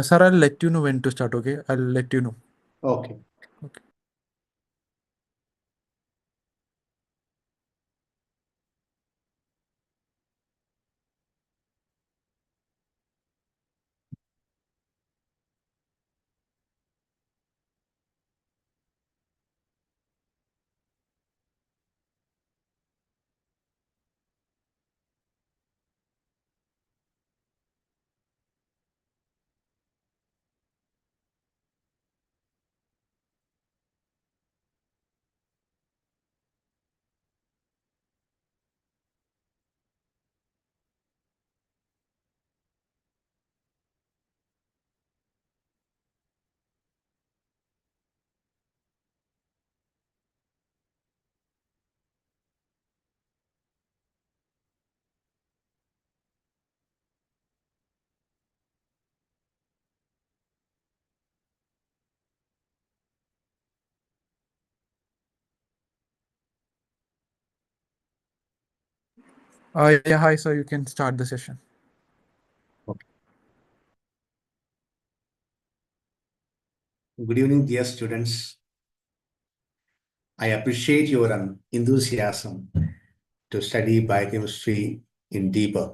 Sir, I'll let you know when to start, okay? I'll let you know. Okay. Okay. Yeah, hi, sir. You can start the session. Okay. Good evening, dear students. I appreciate your enthusiasm to study biochemistry in deeper.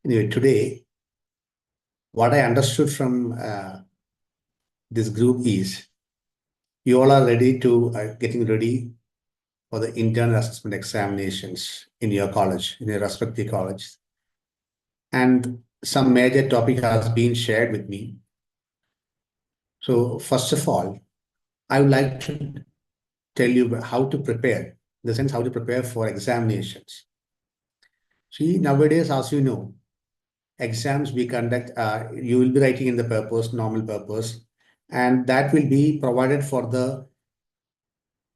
Anyway, today, what I understood from this group is you all are ready to getting ready for the internal assessment examinations in your college, in your respective college. And some major topic has been shared with me. So first of all, I would like to tell you how to prepare, in the sense how to prepare for examinations. See, nowadays, as you know, exams we conduct, you will be writing in the purpose, normal purpose, and that will be provided for the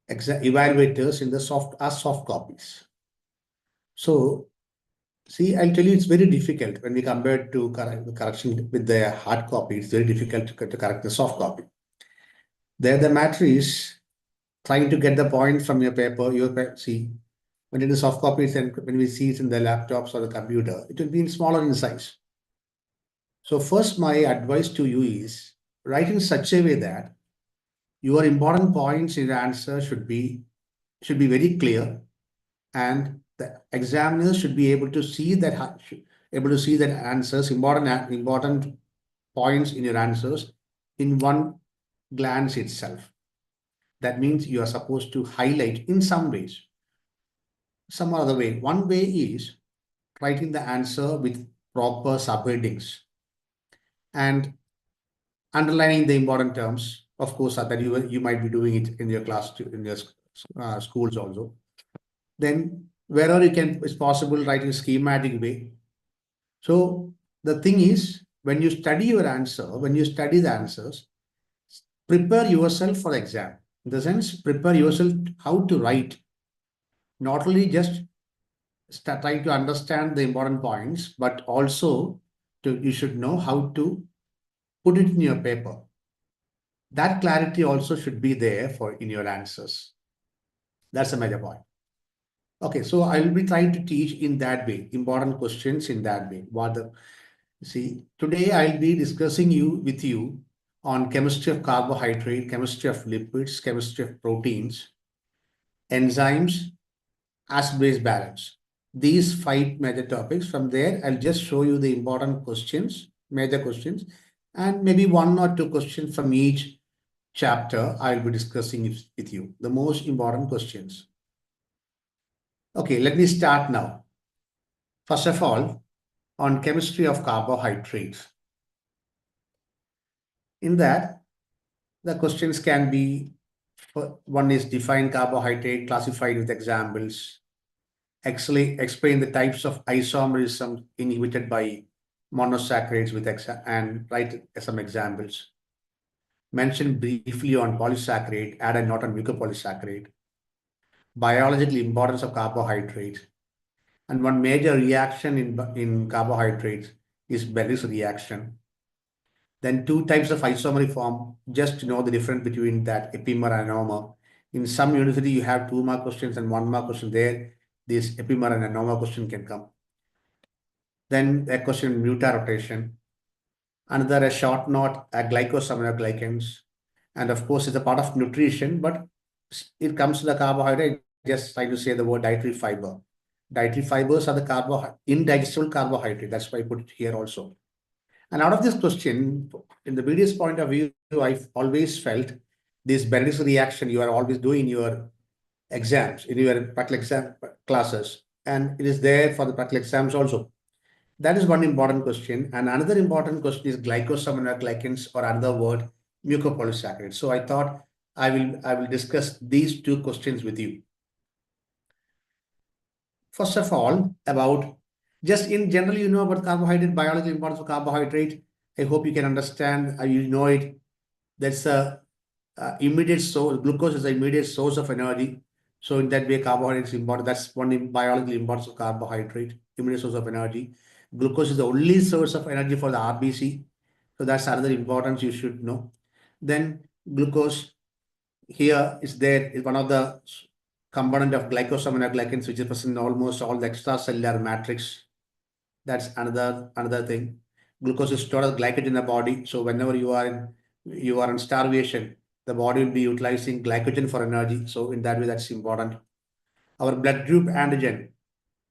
evaluators in the soft copies. So, see, I'll tell you, it's very difficult when we compare to correction with the hard copy. It's very difficult to correct the soft copy. There, the matter is trying to get the point from your paper. See, when it is soft copies and when we see it in the laptops or the computer, it will be smaller in size. So first, my advice to you is write in such a way that your important points in your answer should be very clear, and the examiners should be able to see that answers, important points in your answers in one glance itself. That means you are supposed to highlight in some ways, some other way. One way is writing the answer with proper subheadings and underlining the important terms. Of course, that you might be doing it in your class, in your schools also. Then wherever you can, it's possible, write in a schematic way. So the thing is, when you study your answer, when you study the answers, prepare yourself for the exam. In the sense, prepare yourself how to write, not only just start trying to understand the important points, but also you should know how to put it in your paper. That clarity also should be there for in your answers. That's a major point. Okay, so I will be trying to teach in that way, important questions in that way. See, today I'll be discussing with you on chemistry of carbohydrate, chemistry of lipids, chemistry of proteins, enzymes, acid-base balance. These 5 major topics. From there, I'll just show you the important questions, major questions, and maybe 1 or 2 questions from each chapter I'll be discussing with you, the most important questions. Okay, let me start now. First of all, on chemistry of carbohydrates. In that, the questions can be, one is define carbohydrate, classified with examples. Actually, explain the types of isomerism inhibited by monosaccharides and write some examples. Mention briefly on polysaccharide, add a note on mucopolysaccharide. Biological importance of carbohydrates. And one major reaction in carbohydrates is Berry's reaction. Then 2 types of isomery form, just to know the difference between that epimer and anomer. In some university, you have 2 mark questions and 1 mark question there. This epimer and anomer question can come. Then a question muta rotation. Another, a short note, a glycosaminoglycans. And of course, it's a part of nutrition, but it comes to the carbohydrate. Just try to say the word dietary fiber. Dietary fibers are the indigestible carbohydrate. That's why I put it here also. And out of this question, in the BDS point of view, I've always felt this Benedict's reaction you are always doing in your exams, in your practical exam classes, and it is there for the practical exams also. That is one important question. And another important question is glycosaminoglycans, or another word, mucopolysaccharides. So I thought I will discuss these two questions with you. First of all, about just in general, you know about carbohydrate, biological importance of carbohydrate. I hope you can understand, you know it. That's a immediate source. Glucose is the immediate source of energy. So in that way, carbohydrate is important. That's one biological importance of carbohydrate, immediate source of energy. Glucose is the only source of energy for the RBC. So that's another importance you should know. Then glucose here is there is one of the component of glycosaminoglycans, which is present in almost all the extracellular matrix. That's another thing. Glucose is stored as glycogen in the body. So whenever you are in starvation, the body will be utilizing glycogen for energy. So in that way, that's important. Our blood group antigen,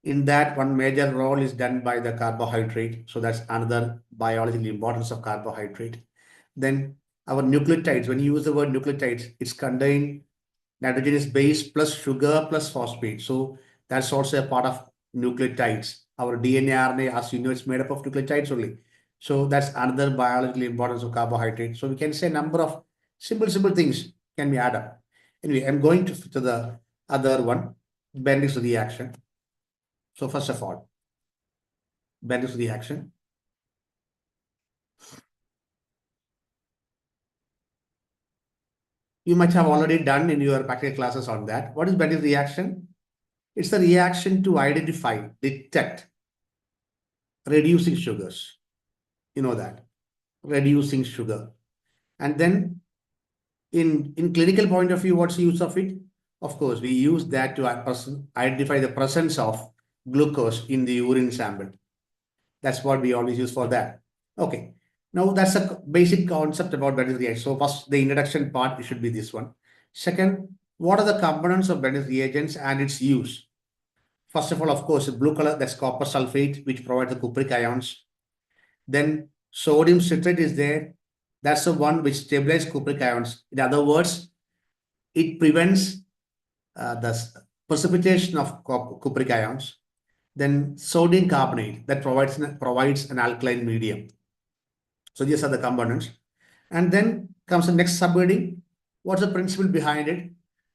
in that one major role is done by the carbohydrate. So that's another biological importance of carbohydrate. Then our nucleotides, when you use the word nucleotides, it's contained nitrogenous base plus sugar plus phosphate. So that's also a part of nucleotides. Our DNA, RNA, as you know, it's made up of nucleotides only. So that's another biological importance of carbohydrate. So we can say a number of simple things can be added up. Anyway, I'm going to the other one, Bendix reaction. So first of all, Bendix reaction. You might have already done in your practical classes on that. What is Bendix reaction? It's the reaction to identify, detect, reducing sugars. You know that, reducing sugar. And then in clinical point of view, what's the use of it? Of course, we use that to identify the presence of glucose in the urine sample. That's what we always use for that. Okay. Now that's a basic concept about Bendix reaction. So first, the introduction part should be this one. Second, what are the components of Bendix reagents and its use? First of all, of course, blue color, that's copper sulfate, which provides the cupric ions. Then sodium citrate is there. That's the one which stabilizes cupric ions. In other words, it prevents the precipitation of cupric ions. Then sodium carbonate that provides an alkaline medium. So these are the components. And then comes the next subheading. What's the principle behind it?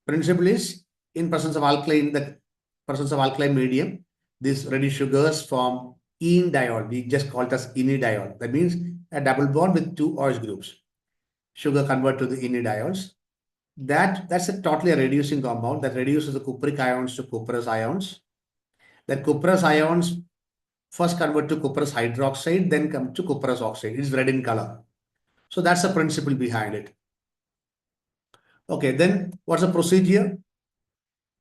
Principle is in presence of alkaline medium, these ready sugars form enediol. We just call it as enediol. That means a double bond with two OH groups. Sugar convert to the enediols. That's a totally a reducing compound that reduces the cupric ions to cuprous ions. That cuprous ions first convert to cuprous hydroxide, then come to cuprous oxide. It's red in color. So that's the principle behind it. Okay, then what's the procedure?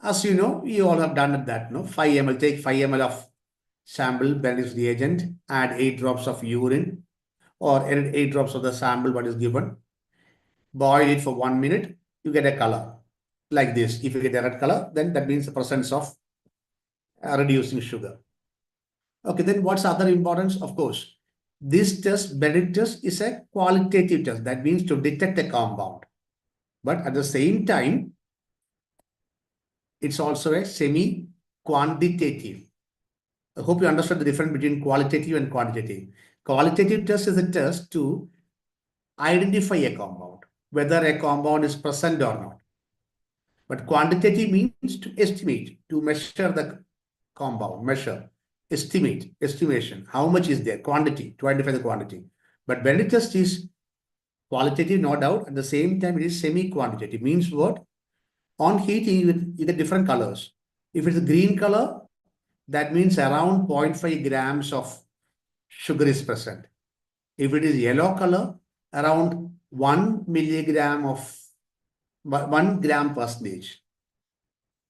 As you know, you all have done that, no? 5 ml, take 5 ml of sample, Bendix reagent, add 8 drops of urine, or add 8 drops of the sample what is given. Boil it for 1 minute, you get a color like this. If you get a red color, then that means the presence of reducing sugar. Okay, then what's other importance? Of course, this test, Bendix test, is a qualitative test. That means to detect a compound. But at the same time, it's also a semi-quantitative. I hope you understand the difference between qualitative and quantitative. Qualitative test is a test to identify a compound, whether a compound is present or not. But quantitative means to estimate, to measure the compound, estimation. How much is there? Quantity, to identify the quantity. But Bendix test is qualitative, no doubt. At the same time, it is semi-quantitative. Means what? On heating, you get different colors. If it's a green color, that means around 0.5 grams of sugar is present. If it is yellow color, around 1 milligram of 1 gram percentage,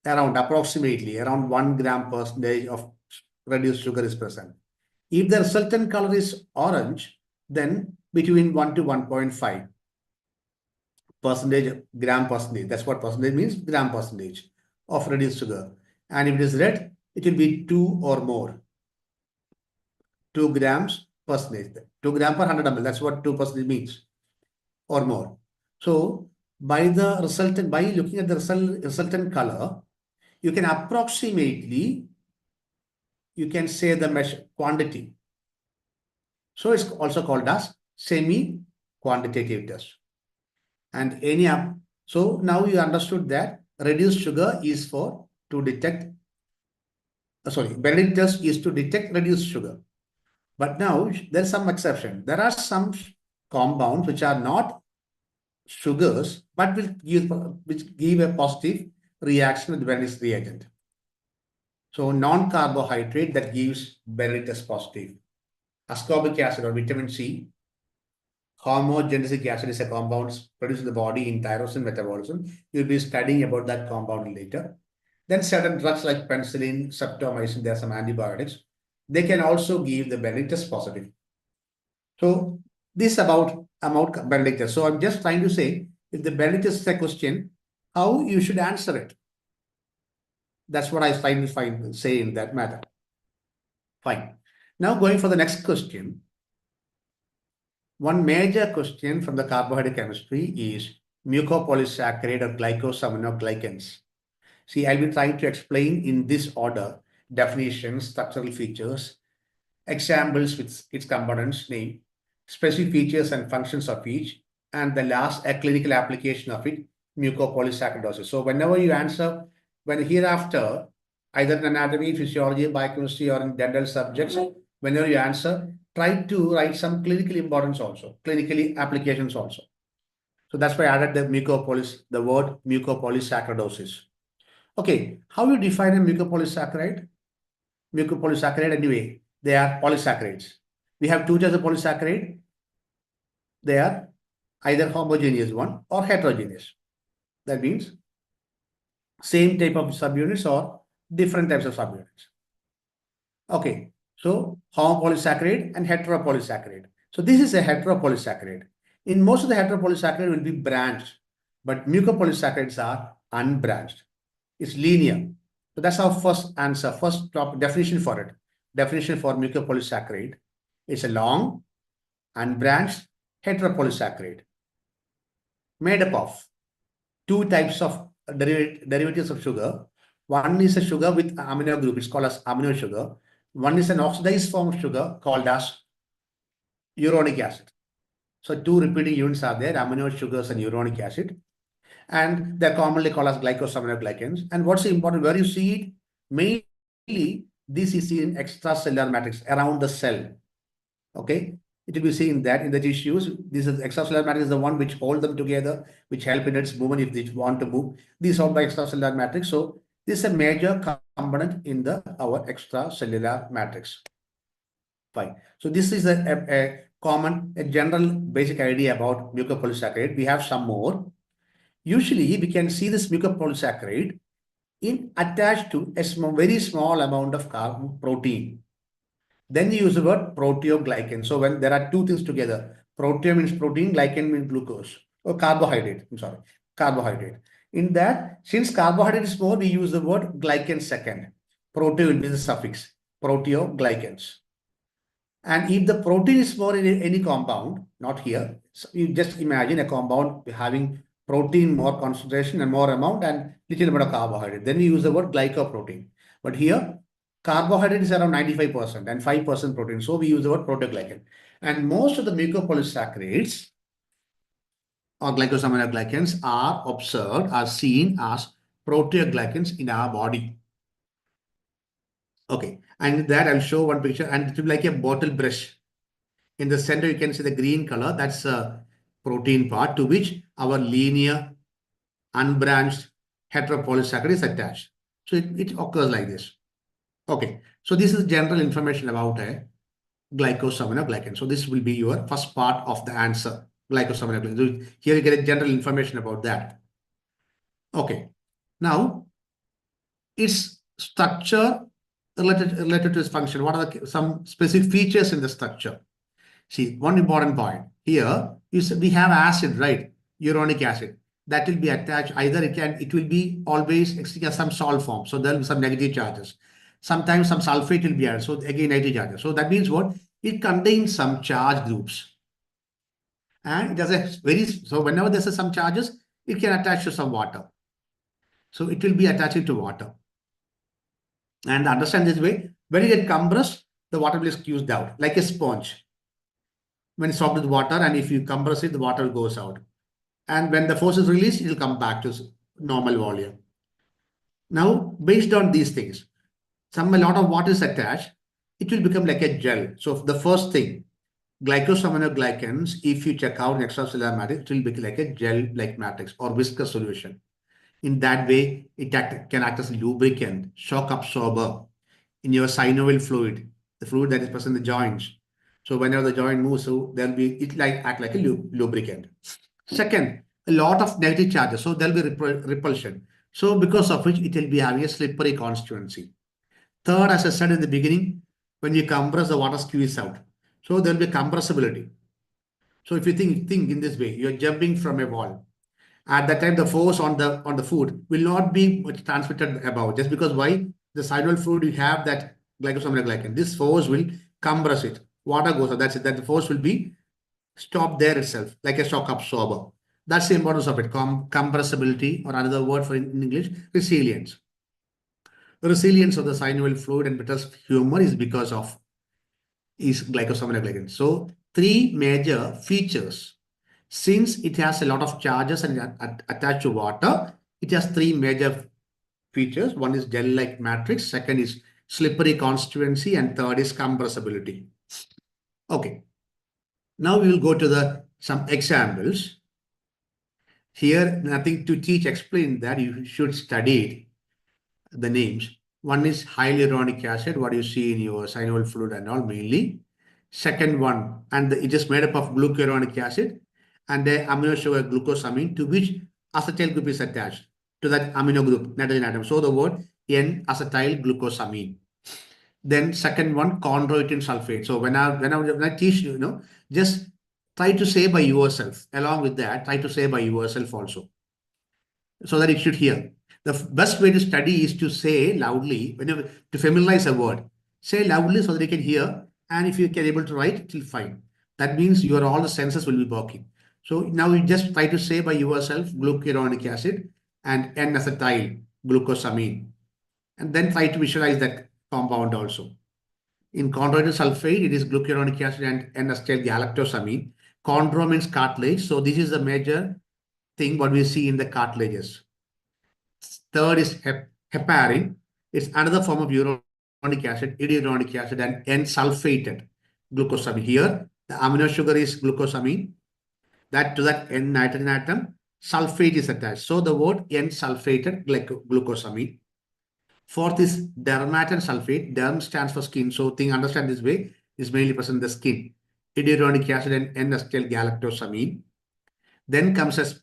approximately around 1 gram percentage of reduced sugar is present. If the resultant color is orange, then between 1 to 1.5 percentage, gram percentage. That's what percentage means, gram percentage of reduced sugar. And if it is red, it will be 2 or more. 2 grams percentage. 2 gram per 100 ml. That's what 2% means or more. So by looking at the resultant color, you can approximately, you can say the measure quantity. So it's also called as semi-quantitative test. And so now you understood that reduced sugar is for to detect, Benedict test is to detect reduced sugar. But now there's some exception. There are some compounds which are not sugars, but which give a positive reaction with Benedict's reagent. So non-carbohydrate that gives Benedict test positive. Ascorbic acid or vitamin C. Hormogenesic acid is a compound produced in the body in tyrosine metabolism. You'll be studying about that compound later. Then certain drugs like penicillin, streptomycin, there are some antibiotics. They can also give the Benedict test positive. So this about Benedict test. So I'm just trying to say, if the Benedict test is a question, how you should answer it. That's what I was trying to say in that matter. Fine. Now going for the next question. One major question from the carbohydrate chemistry is mucopolysaccharide or glycosaminoglycans. See, I'll be trying to explain in this order definitions, structural features, examples with its components, name, specific features and functions of each, and the last, a clinical application of it, mucopolysaccharidosis. So whenever you answer, when hereafter, either in anatomy, physiology, biochemistry, or in dental subjects, whenever you answer, try to write some clinical importance also, clinically applications also. So that's why I added the word mucopolysaccharidosis. Okay, how you define a mucopolysaccharide? Mucopolysaccharide anyway, they are polysaccharides. We have two types of polysaccharide. They are either homogeneous one or heterogeneous. That means same type of subunits or different types of subunits. Okay, so homopolysaccharide and heteropolysaccharide. So this is a heteropolysaccharide. In most of the heteropolysaccharide will be branched, but mucopolysaccharides are unbranched. It's linear. So that's our first answer, first top definition for it. Definition for mucopolysaccharide. It's a long, unbranched heteropolysaccharide made up of two types of derivatives of sugar. One is a sugar with amino group, it's called as amino sugar. One is an oxidized form of sugar called as uronic acid. So two repeating units are there, amino sugars and uronic acid. And they're commonly called as glycosaminoglycans. And what's important, where you see it, mainly this is seen in extracellular matrix around the cell. Okay, it will be seen that in the tissues, this is extracellular matrix is the one which hold them together, which help in its movement if they want to move. These are by extracellular matrix. So this is a major component in our extracellular matrix. Fine. So this is a general basic idea about mucopolysaccharide. We have some more. Usually, we can see this mucopolysaccharide attached to a very small amount of protein. Then you use the word proteoglycan. So when there are two things together, protein means protein, glycan means glucose or carbohydrate. I'm sorry, carbohydrate. In that, since carbohydrate is more, we use the word glycan second. Protein will be the suffix, proteoglycans. And if the protein is more in any compound, not here, so you just imagine a compound having protein more concentration and more amount and little bit of carbohydrate. Then we use the word glycoprotein. But here, carbohydrate is around 95% and 5% protein. So we use the word proteoglycan. And most of the mucopolysaccharides or glycosaminoglycans are seen as proteoglycans in our body. Okay, and that I'll show one picture, and it will be like a bottle brush. In the center, you can see the green color. That's a protein part to which our linear, unbranched heteropolysaccharide is attached. So it occurs like this. Okay, so this is general information about a glycosaminoglycan. So this will be your first part of the answer, glycosaminoglycan. So here you get a general information about that. Okay, now its structure related to its function. What are some specific features in the structure? See, one important point here is we have acid, right? Uronic acid. That will be attached. Either it will be always existing as some salt form. So there will be some negative charges. Sometimes some sulfate will be added. So again, negative charges. So that means what? It contains some charge groups. And it has a so whenever there's some charges, it can attach to some water. So it will be attaching to water. And understand this way, when it gets compressed, the water will squeezed out like a sponge. When it's soaked with water, and if you compress it, the water goes out. And when the force is released, it will come back to normal volume. Now, based on these things, a lot of water is attached, it will become like a gel. So the first thing, glycosaminoglycans, if you check out in extracellular matrix, it will be like a gel-like matrix or viscous solution. In that way, it can act as a lubricant, shock absorber in your synovial fluid, the fluid that is present in the joints. So whenever the joint moves, so there'll be it act like a lubricant. Second, a lot of negative charges, so there'll be repulsion. So because of which it will be having a slippery constituency. Third, as I said in the beginning, when you compress, the water squeeze out. So there'll be compressibility. So if you think in this way, you're jumping from a wall. At that time, the force on the food will not be transmitted above. Just because why? The synovial fluid, you have that glycosaminoglycan. This force will compress it. Water goes out. That's it. That the force will be stopped there itself, like a shock absorber. That's the importance of it. Compressibility, or another word for in English, resilience. The resilience of the synovial fluid and vitreous humor is because of glycosaminoglycan. So three major features. Since it has a lot of charges and attached to water, it has three major features. One is gel-like matrix, second is slippery constituency, and third is compressibility. Okay. Now we will go to some examples. Here, nothing to teach, explain that you should study the names. One is hyaluronic acid, what you see in your synovial fluid and all mainly. Second one, and it is made up of glucuronic acid and the amino sugar glucosamine, to which acetyl group is attached to that amino group, nitrogen atom. So the word N-acetyl glucosamine. Then second one, chondroitin sulfate. So when I teach you, just try to say by yourself. Along with that, try to say by yourself also, so that it should hear. The best way to study is to say loudly, whenever to familiarize a word. Say loudly so that you can hear, and if you can able to write, it will fine. That means your all the senses will be working. So now you just try to say by yourself glucuronic acid and N-acetyl glucosamine, and then try to visualize that compound also. In chondroitin sulfate, it is glucuronic acid and N-acetyl galactosamine. Chondro means cartilage. So this is the major thing what we see in the cartilages. Third is heparin. It's another form of uronic acid, iduronic acid, and N-sulfated glucosamine. Here, the amino sugar is glucosamine. To that N-nitrogen atom, sulfate is attached. So the word N-sulfated glucosamine. Fourth is dermatan sulfate. Derm stands for skin. So understand this way, is mainly present in the skin. Iduronic acid and N-acetyl galactosamine. Then comes as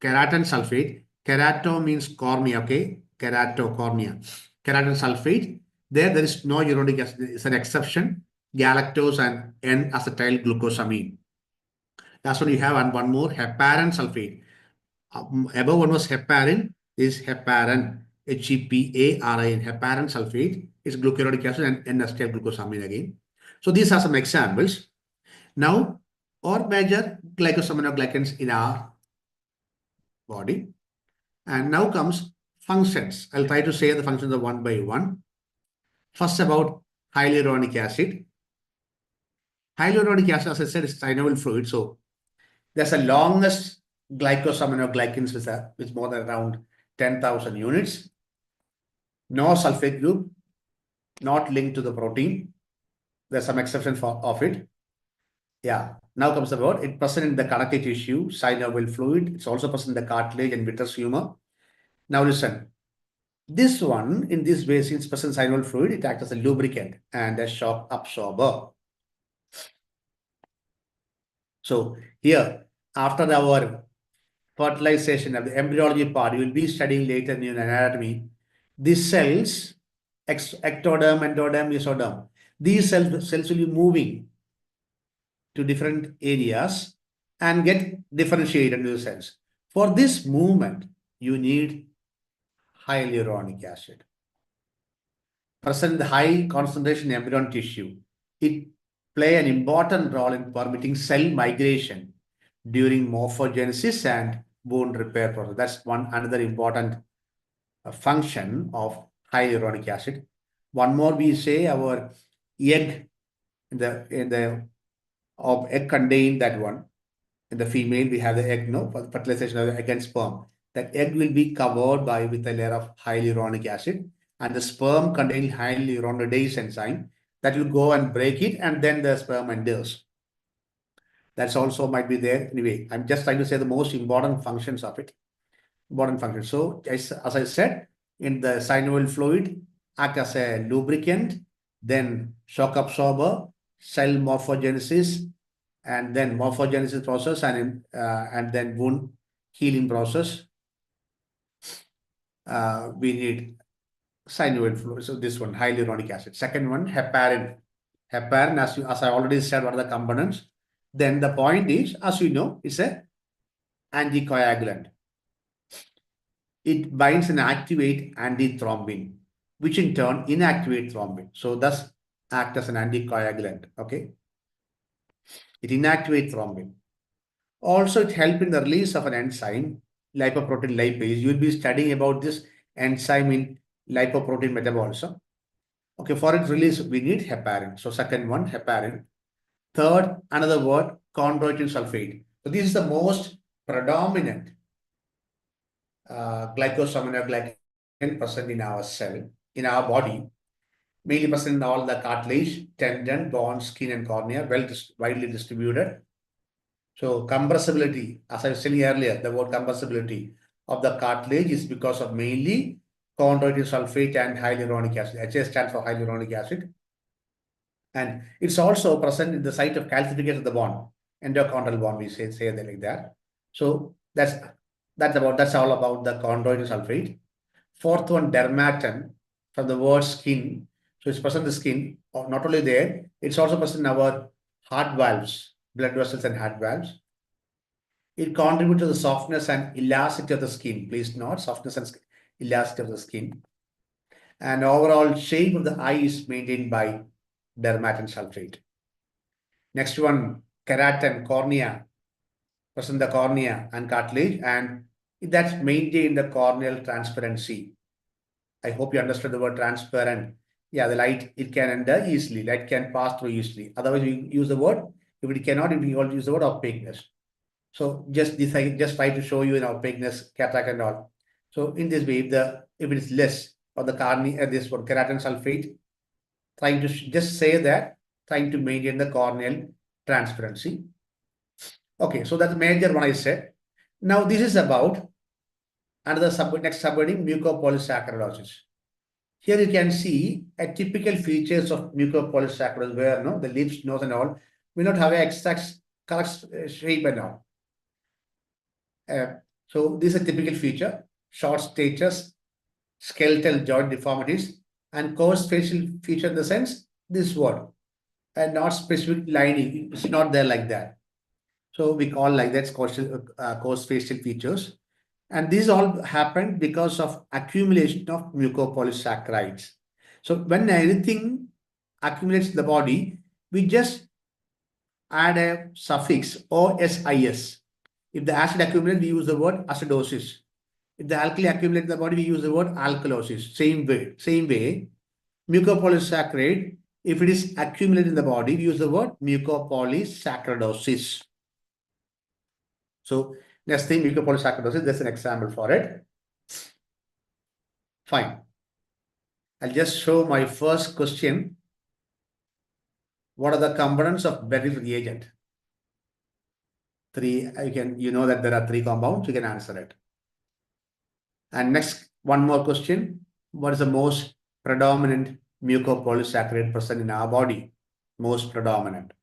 keratin sulfate. Kerato means cornea, okay? Cornea. Keratin sulfate. There is no uronic acid. It's an exception. Galactose and N-acetyl glucosamine. That's what you have. And one more, heparin sulfate. Above one was heparin. This is heparin. HEPARIN. Heparin sulfate is glucuronic acid and N-acetyl glucosamine again. So these are some examples. Now, all major glycosaminoglycans in our body. And now comes functions. I'll try to say the functions of one by one. First, about hyaluronic acid. Hyaluronic acid, as I said, is synovial fluid. So there's the longest glycosaminoglycans with more than around 10,000 units. No sulfate group, not linked to the protein. There's some exception of it. Yeah. Now comes the word. It's present in the connective tissue, synovial fluid. It's also present in the cartilage and vitreous humor. Now listen. This one, in this way, since present synovial fluid, it acts as a lubricant and a shock absorber. So here, after our fertilization of the embryology part, you will be studying later in your anatomy. These cells, ectoderm, endoderm, mesoderm, these cells will be moving to different areas and get differentiated in the cells. For this movement, you need hyaluronic acid. Present high concentration embryonic tissue. It play an important role in permitting cell migration during morphogenesis and wound repair process. That's one another important function of hyaluronic acid. One more, we say our egg in the of egg contain that one. In the female, we have the egg, no, for fertilization of the egg and sperm. That egg will be covered by with a layer of hyaluronic acid, and the sperm contain hyaluronidase enzyme that will go and break it, and then the sperm enters. That's also might be there. Anyway, I'm just trying to say the most important functions of it. Important functions. So as I said, in the synovial fluid, act as a lubricant, then shock absorber, cell morphogenesis, and then morphogenesis process, and then wound healing process. We need synovial fluid. So this one, hyaluronic acid. Second one, heparin. Heparin, as I already said, what are the components? Then the point is, as you know, it's a anticoagulant. It binds and activates antithrombin, which in turn inactivates thrombin. So thus act as an anticoagulant. Okay. It inactivates thrombin. Also, it helps in the release of an enzyme, lipoprotein lipase. You will be studying about this enzyme in lipoprotein metabolism. Okay, for its release, we need heparin. So second one, heparin. Third, another word, chondroitin sulfate. So this is the most predominant glycosaminoglycan present in our cell, in our body, mainly present in all the cartilage, tendon, bone, skin, and cornea, widely distributed. So compressibility, as I was saying earlier, the word compressibility of the cartilage is because of mainly chondroitin sulfate and hyaluronic acid. HA stands for hyaluronic acid. And it's also present in the site of calcification of the bone, endochondral bone, we say that like that. So that's all about the chondroitin sulfate. Fourth one, dermatan, from the word skin. So it's present in the skin, or not only there, it's also present in our heart valves, blood vessels and heart valves. It contributes to the softness and elasticity of the skin. Please note, softness and elasticity of the skin. And overall shape of the eye is maintained by dermatan sulfate. Next one, keratin, cornea, present in the cornea and cartilage, and that's maintained the corneal transparency. I hope you understood the word transparent. Yeah, the light, it can enter easily. Light can pass through easily. Otherwise, we use the word. If it cannot, we will use the word opaqueness. So just this, I just try to show you in opaqueness, cataract and all. So in this way, if it is less of the cornea, this word keratin sulfate, trying to just say that, trying to maintain the corneal transparency. Okay, so that's major one I said. Now this is about another next subheading, mucopolysaccharidosis. Here you can see a typical features of mucopolysaccharidosis where the lips, nose and all will not have a exact correct shape and all. So this is a typical feature, short statues, skeletal joint deformities, and coarse facial feature in the sense this word, and not specific lining. It's not there like that. So we call like that coarse facial features. And these all happened because of accumulation of mucopolysaccharides. So when anything accumulates in the body, we just add a suffix OSIS. If the acid accumulates, we use the word acidosis. If the alkali accumulates in the body, we use the word alkalosis. Same way, mucopolysaccharide, if it is accumulated in the body, we use the word mucopolysaccharidosis. So next thing, mucopolysaccharidosis, there's an example for it. Fine. I'll just show my first question. What are the components of beryl reagent? You know that there are 3 compounds, you can answer it. And next, one more question. What is the most predominant mucopolysaccharide present in our body? Most predominant.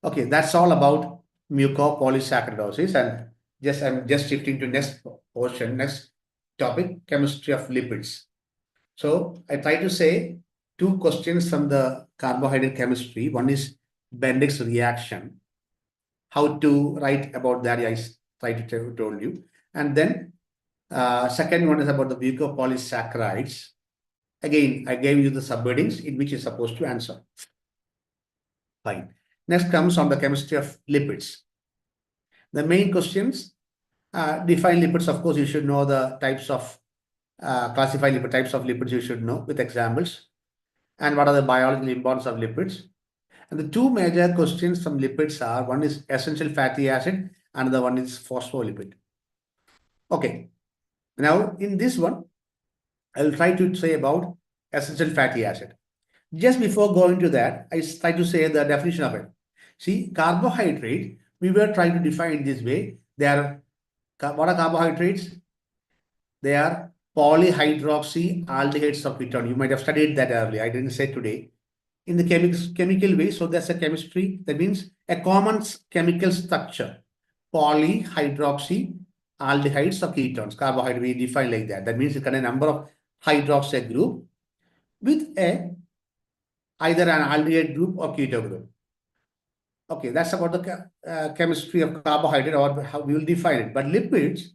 Okay, that's all about mucopolysaccharidosis. And I'm just shifting to next topic, chemistry of lipids. So I try to say 2 questions from the carbohydrate chemistry. One is Bendix reaction. How to write about that, I tried to told you. And then second one is about the mucopolysaccharides. Again, I gave you the subheadings in which you're supposed to answer. Fine. Next comes on the chemistry of lipids. The main questions, define lipids. Of course, you should know the types of, classify lipid types of lipids you should know with examples. And what are the biological importance of lipids? And the two major questions from lipids are, one is essential fatty acid, another one is phospholipid. Okay. Now, in this one, I'll try to say about essential fatty acid. Just before going to that, I try to say the definition of it. See, carbohydrate, we were trying to define it this way. They are, what are carbohydrates? They are polyhydroxy aldehydes of ketone. You might have studied that earlier. I didn't say today. In the chemical way, so that's a chemistry. That means a common chemical structure. Polyhydroxy aldehydes of ketones. Carbohydrate we define like that. That means it can a number of hydroxide group with either an aldehyde group or keto group. Okay, that's about the chemistry of carbohydrate, or how we will define it. But lipids,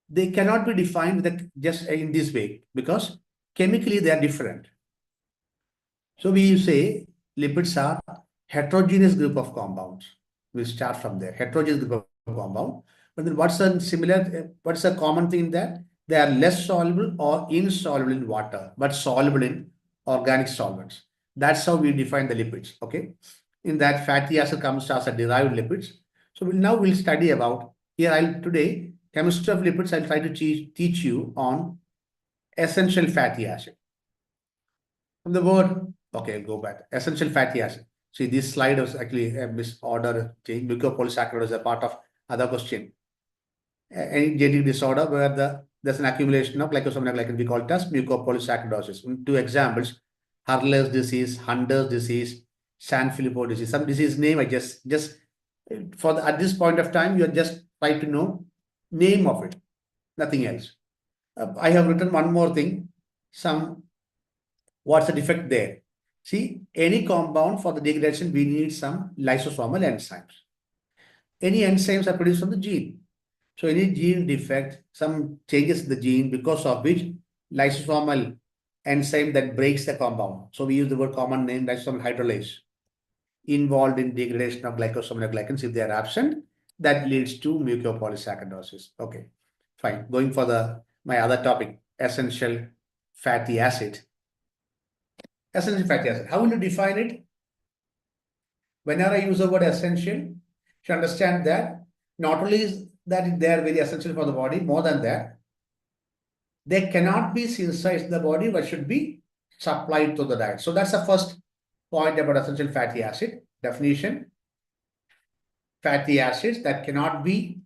they cannot be defined with just in this way because chemically they are different. So we say lipids are heterogeneous group of compounds. We'll start from there. Heterogeneous group of compound. But then what's a common thing in that? They are less soluble or insoluble in water, but soluble in organic solvents. That's how we define the lipids. Okay. In that, fatty acid comes as a derived lipids. So now we'll study about here. Today, chemistry of lipids, I'll try to teach you on essential fatty acid. From the word, okay, I'll go back. Essential fatty acid. See, this slide was actually a misorder change. Mucopolysaccharide is a part of other question. Any genetic disorder where there's an accumulation of glycosaminoglycan, we call it as mucopolysaccharidosis. Two examples: Hurler's disease, Hunter's disease, Sanfilippo disease. Some disease name I just at this point of time, you are just trying to know name of it, nothing else. I have written one more thing. What's the defect there? See, any compound for the degradation, we need some lysosomal enzymes. Any enzymes are produced from the gene. So any gene defect, some changes in the gene because of which lysosomal enzyme that breaks the compound. So we use the word common name lysosomal hydrolase involved in degradation of glycosaminoglycans. If they are absent, that leads to mucopolysaccharidosis. Okay, fine. Going for my other topic, essential fatty acid. Essential fatty acid. How will you define it? Whenever I use the word essential, you should understand that not only is that they are very essential for the body, more than that, they cannot be synthesized in the body, but should be supplied to the diet. So that's the first point about essential fatty acid. Definition: fatty acids that cannot be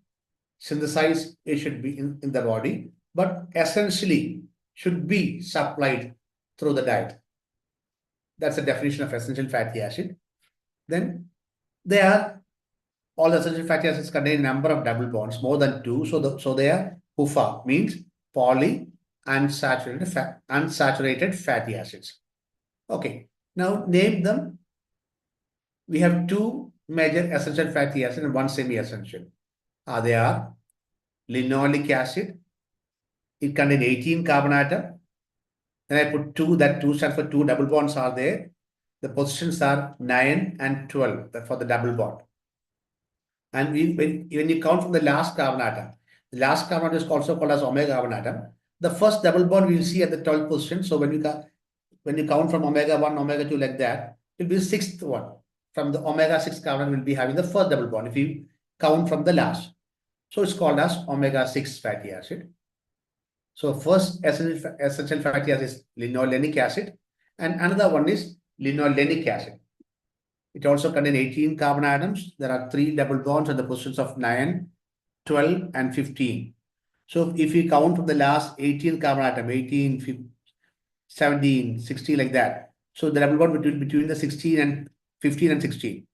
synthesized, it should be in the body, but essentially should be supplied through the diet. That's the definition of essential fatty acid. Then all the essential fatty acids contain a number of double bonds, more than two. So they are PUFA, means unsaturated fatty acids. Okay, now name them. We have two major essential fatty acids and one semi-essential. They are linoleic acid. It contains 18 carbon atom. Then I put 2, that 2 stands for 2 double bonds are there. The positions are 9 and 12 for the double bond. And when you count from the last carbon atom, the last carbon atom is also called as omega carbon atom. The first double bond we will see at the 12th position. So when you count from omega 1, omega 2 like that, it will be the sixth one. From the omega 6 carbon will be having the first double bond if you count from the last. So it's called as omega 6 fatty acid. So first essential fatty acid is linolenic acid, and another one is linolenic acid. It also contains 18 carbon atoms. There are 3 double bonds at the positions of 9, 12, and 15. So if we count from the last 18 carbon atom, 18, 17, 16 like that. So the double bond between the 16 and 15 and 16.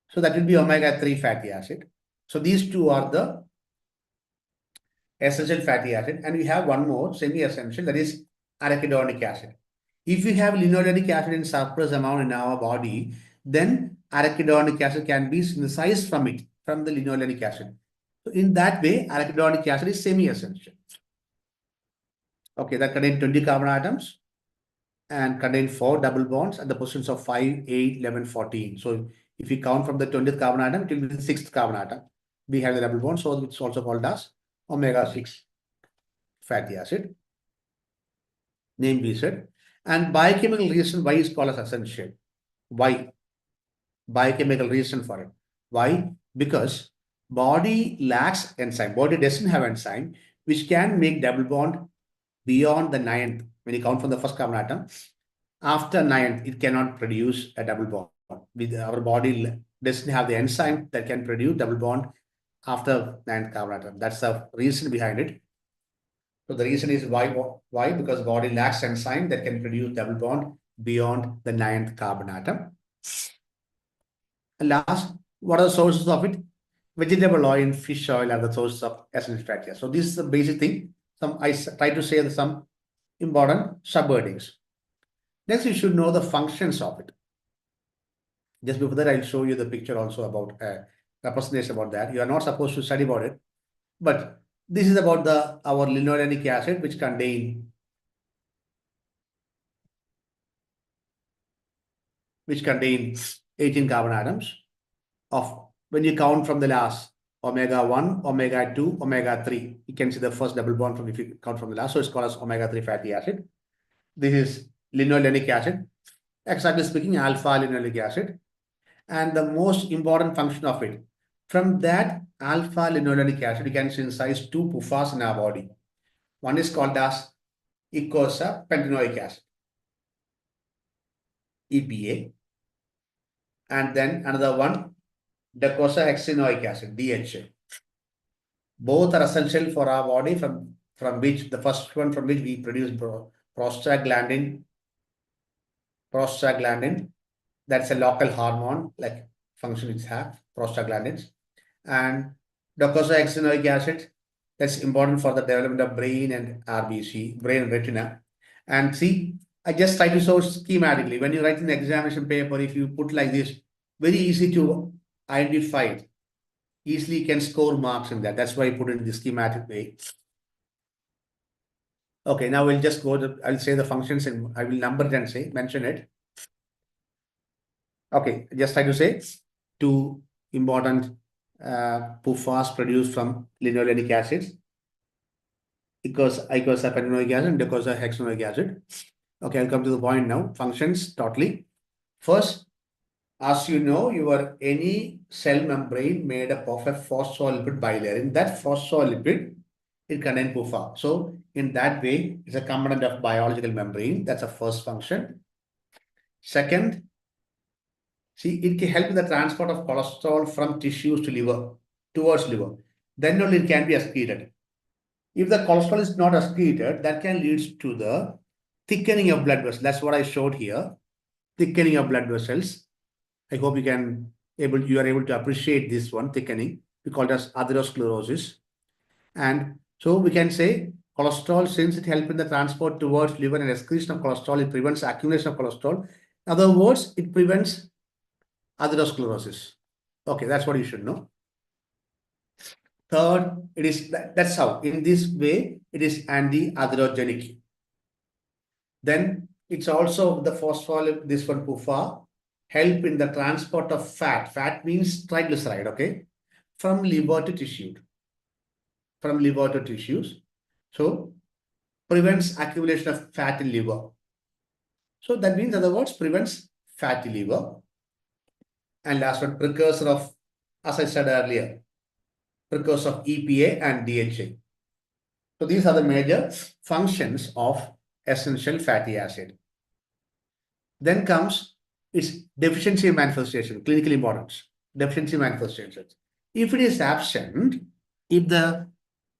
So that will be omega 3 fatty acid. So these two are the essential fatty acid, and we have one more semi-essential, that is arachidonic acid. If we have linolenic acid in surplus amount in our body, then arachidonic acid can be synthesized from it, from the linolenic acid. So in that way, arachidonic acid is semi-essential. Okay, that contains 20 carbon atoms and contain 4 double bonds at the positions of 5, 8, 11, 14. So if we count from the 20th carbon atom, it will be the 6th carbon atom. We have the double bond, so it's also called as omega-6 fatty acid, name we said. And biochemical reason why is called as essential. Why? Biochemical reason for it. Why? Because body lacks enzyme. Body doesn't have enzyme which can make double bond beyond the 9th. When you count from the first carbon atom, after 9th, it cannot produce a double bond. With our body doesn't have the enzyme that can produce double bond after 9th carbon atom. That's the reason behind it. So the reason is why? Why? Because body lacks enzyme that can produce double bond beyond the 9th carbon atom. And last, what are the sources of it? Vegetable oil, fish oil are the sources of essential fatty acids. So this is the basic thing. I try to say some important subheadings. Next, you should know the functions of it. Just before that, I'll show you the picture also about representation about that. You are not supposed to study about it, but this is about our linolenic acid, which contains 18 carbon atoms of, when you count from the last, omega-1, omega-2, omega-3. You can see the first double bond from if you count from the last. So it's called as omega-3 fatty acid. This is linolenic acid. Exactly speaking, alpha linolenic acid. And the most important function of it, from that alpha linolenic acid, you can synthesize 2 PUFAs in our body. One is called as eicosapentaenoic acid, EPA, and then another one, docosahexaenoic acid, DHA. Both are essential for our body, from which the first one from which we produce prostaglandin. That's a local hormone, like function it has, prostaglandins. And docosahexaenoic acid, that's important for the development of brain and RBC, brain and retina. And see, I just try to show schematically. When you write in the examination paper, if you put like this, very easy to identify it. Easily you can score marks in that. That's why I put it in the schematic way. Okay, now we'll just go to, I'll say the functions and I will number it and mention it. Okay, just try to say 2 important PUFAs produced from linolenic acids, eicosapentaenoic acid and docosahexaenoic acid. Okay, I'll come to the point now. Functions totally. First, as you know, any cell membrane made up of a phospholipid bilayer. In that phospholipid, it contains PUFA. So in that way, it's a component of biological membrane. That's the first function. Second, see, it can help in the transport of cholesterol from tissues to liver, towards liver. Then only it can be excreted. If the cholesterol is not excreted, that can lead to the thickening of blood vessels. That's what I showed here. Thickening of blood vessels. I hope you are able to appreciate this one, thickening. We call it as atherosclerosis. And so we can say cholesterol, since it helps in the transport towards liver and excretion of cholesterol, it prevents accumulation of cholesterol. In other words, it prevents atherosclerosis. Okay, that's what you should know. Third, that's how, in this way, it is anti-atherogenic. Then it's also the phospholipid, this one PUFA, help in the transport of fat. Fat means triglyceride, okay? From liver to tissue. From liver to tissues. So prevents accumulation of fat in liver. So that means, in other words, prevents fatty liver. And last one, precursor of, as I said earlier, precursor of EPA and DHA. So these are the major functions of essential fatty acid. Then comes its deficiency manifestation, clinical importance, deficiency manifestations. If it is absent, if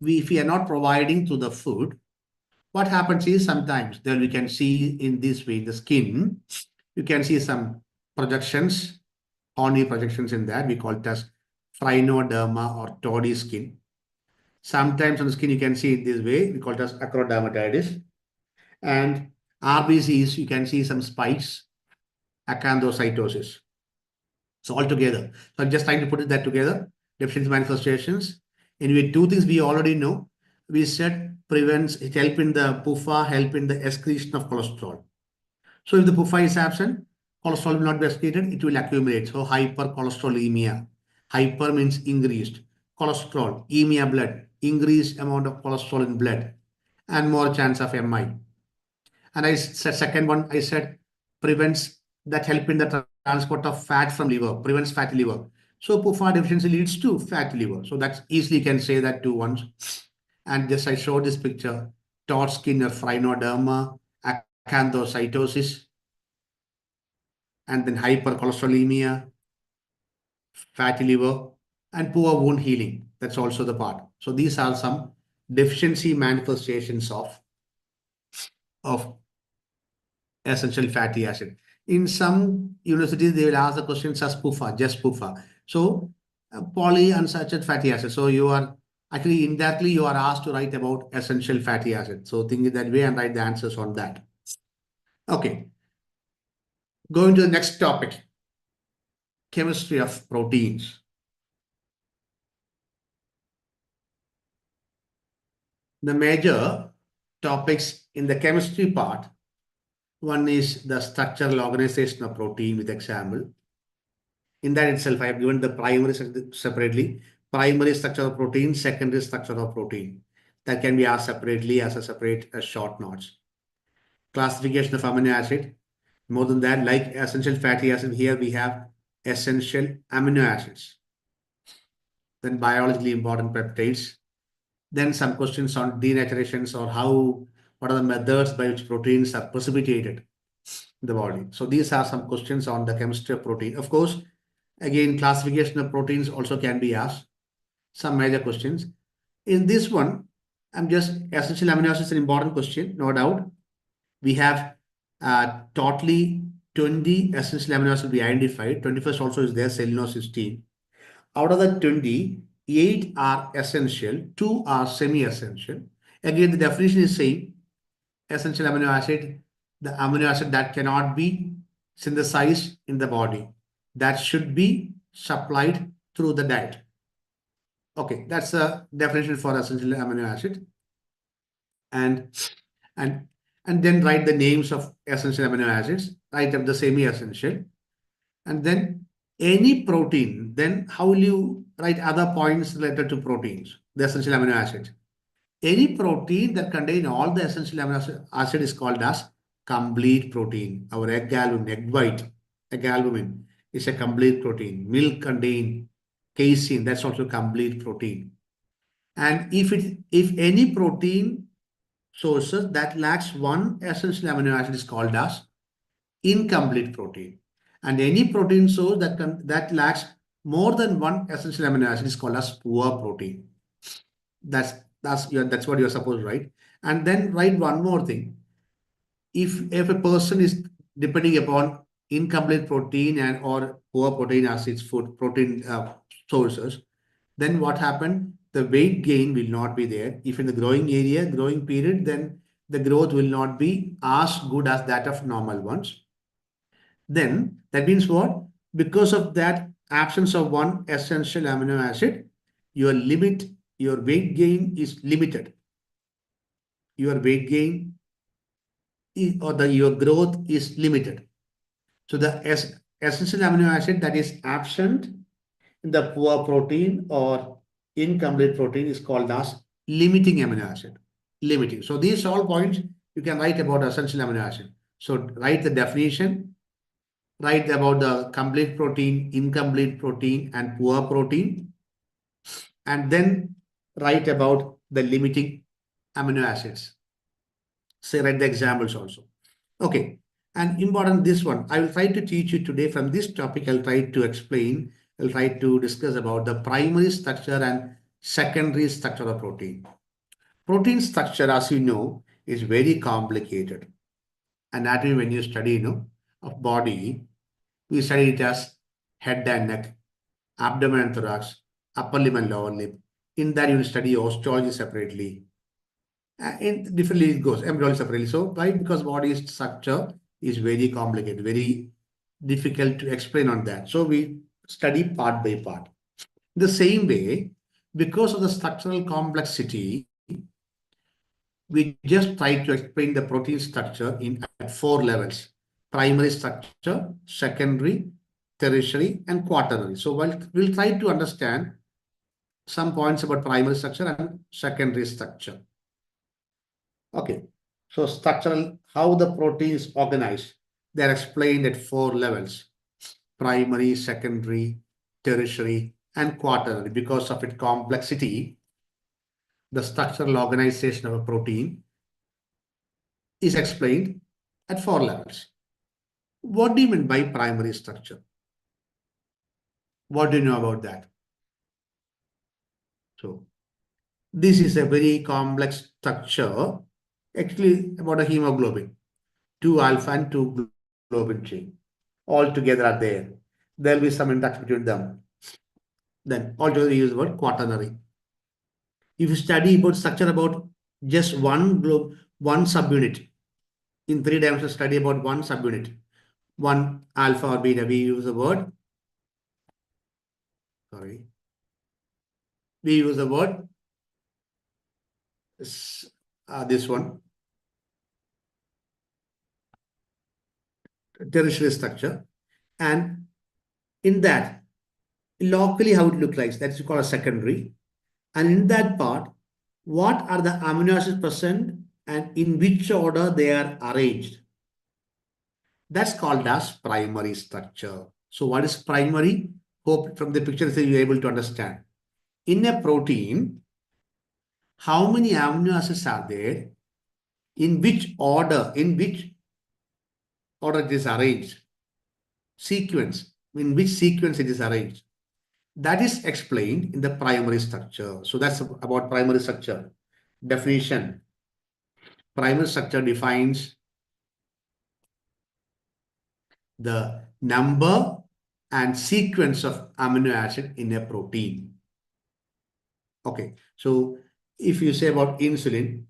we are not providing to the food, what happens is sometimes then we can see in this way, the skin, you can see some projections, horny projections in that. We call it as phrynoderma or toddy skin. Sometimes on the skin, you can see it this way. We call it as acrodermatitis. And RBCs, you can see some spikes, acanthocytosis. So altogether, so I'm just trying to put that together. Deficiency manifestations. Anyway, two things we already know. We said prevents, it help in the PUFA, help in the excretion of cholesterol. So if the PUFA is absent, cholesterol will not be excreted, it will accumulate. So hypercholesterolemia. Hyper means increased. Cholesterol, emia blood, increased amount of cholesterol in blood, and more chance of MI. And I said second one, I said prevents that help in the transport of fat from liver, prevents fatty liver. So PUFA deficiency leads to fatty liver. So that's easily can say that two ones. And just I showed this picture, taut skin or phrenoderma, acanthocytosis, and then hypercholesterolemia, fatty liver, and poor wound healing. That's also the part. So these are some deficiency manifestations of essential fatty acid. In some universities, they will ask the questions as PUFA, just PUFA. So polyunsaturated fatty acid. So you are actually indirectly you are asked to write about essential fatty acid. So think it that way and write the answers on that. Okay, going to the next topic, chemistry of proteins. The major topics in the chemistry part, one is the structural organization of protein with example. In that itself, I have given the primary separately, primary structure of protein, secondary structure of protein. That can be asked separately as a separate short notes. Classification of amino acid. More than that, like essential fatty acid, here we have essential amino acids. Then biologically important peptides. Then some questions on denaturations or what are the methods by which proteins are precipitated in the body. So these are some questions on the chemistry of protein. Of course, again, classification of proteins also can be asked. Some major questions. In this one, I'm just essential amino acids is an important question, no doubt. We have totally 20 essential amino acids we identified. 21st also is there, cellulose 16. Out of the 20, 8 are essential, 2 are semi-essential. Again, the definition is same. Essential amino acid, the amino acid that cannot be synthesized in the body, that should be supplied through the diet. Okay, that's the definition for essential amino acid. And and and then write the names of essential amino acids, write up the semi-essential, and then any protein, then how will you write other points related to proteins, the essential amino acids? Any protein that contain all the essential amino acid is called as complete protein. Our egg albumin, egg white, egg albumin is a complete protein. Milk contain casein, that's also complete protein. And if any protein sources that lacks one essential amino acid is called as incomplete protein. And any protein source that lacks more than one essential amino acid is called as poor protein. That's what you're supposed to write. And then write one more thing. If a person is depending upon incomplete protein and or poor protein as its food protein sources, then what happened? The weight gain will not be there. If in the growing area, growing period, then the growth will not be as good as that of normal ones. Then that means what? Because of that absence of one essential amino acid, your weight gain is limited. Your weight gain your growth is limited. So the essential amino acid that is absent in the poor protein or incomplete protein is called as limiting amino acid. Limiting. So these all points you can write about essential amino acid. So write the definition, write about the complete protein, incomplete protein, and poor protein, and then write about the limiting amino acids. Say write the examples also. Okay. And important this one, I will try to teach you today from this topic. I'll try to explain, I'll try to discuss about the primary structure and secondary structure of protein. Protein structure, as you know, is very complicated. Anatomy, when you study, of body, we study it as head and neck, abdomen and thorax, upper limb and lower limb. In that, you will study osteology separately. In differently it goes, embryology separately. So why? Because body structure is very complicated, very difficult to explain on that. So we study part by part. The same way, because of the structural complexity, we just try to explain the protein structure at 4 levels: primary structure, secondary, tertiary, and quaternary. So we'll try to understand some points about primary structure and secondary structure. Okay. So structural, how the protein is organized, they're explained at 4 levels: primary, secondary, tertiary, and quaternary. Because of its complexity, the structural organization of a protein is explained at 4 levels. What do you mean by primary structure? What do you know about that? So this is a very complex structure, actually about a hemoglobin, 2 alpha and 2 globin chain. All together are there. There will be some interaction between them. Then altogether we use the word quaternary. If you study about structure about just one subunit, in 3 dimensional study about one subunit, one alpha or beta, we use the word, we use the word, this one, tertiary structure. And in that, locally how it looks like, that's called a secondary. And in that part, what are the amino acids present and in which order they are arranged? That's called as primary structure. So what is primary? Hope from the picture you're able to understand. In a protein, how many amino acids are there? In which order? In which order it is arranged? Sequence. In which sequence it is arranged? That is explained in the primary structure. So that's about primary structure. Definition. Primary structure defines the number and sequence of amino acid in a protein. Okay, so if you say about insulin,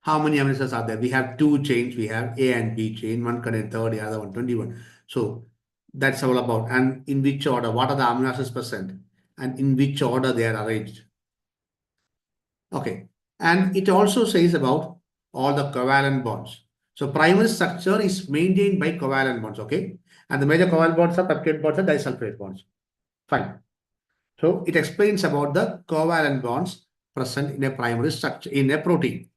how many amino acids are there? We have 2 chains. We have A and B chain. One contains 30, the other one 21. So that's all about. And in which order? What are the amino acids present? And in which order they are arranged? Okay, and it also says about all the covalent bonds. So primary structure is maintained by covalent bonds, okay? And the major covalent bonds are peptide bonds and disulfide bonds. Fine. So it explains about the covalent bonds present in a primary structure, in a protein.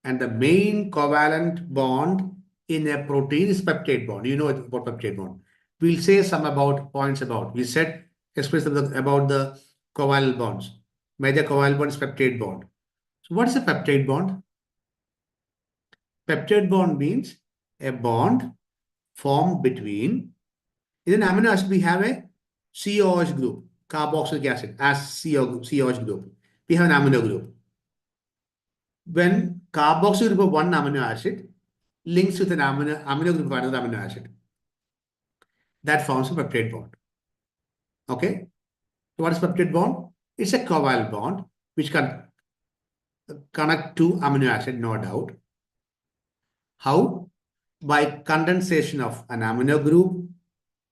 And the main covalent bond in a protein is peptide bond. You know about peptide bond. We'll say some about points about. We said, express about the covalent bonds. Major covalent bond is peptide bond. So what is a peptide bond? Peptide bond means a bond formed between, in an amino acid, we have a COH group, carboxylic acid, as COH group. We have an amino group. When carboxyl group of one amino acid links with an amino group of another amino acid, that forms a peptide bond. Okay? So what is peptide bond? It's a covalent bond which can connect to amino acid, no doubt. How? By condensation of an amino group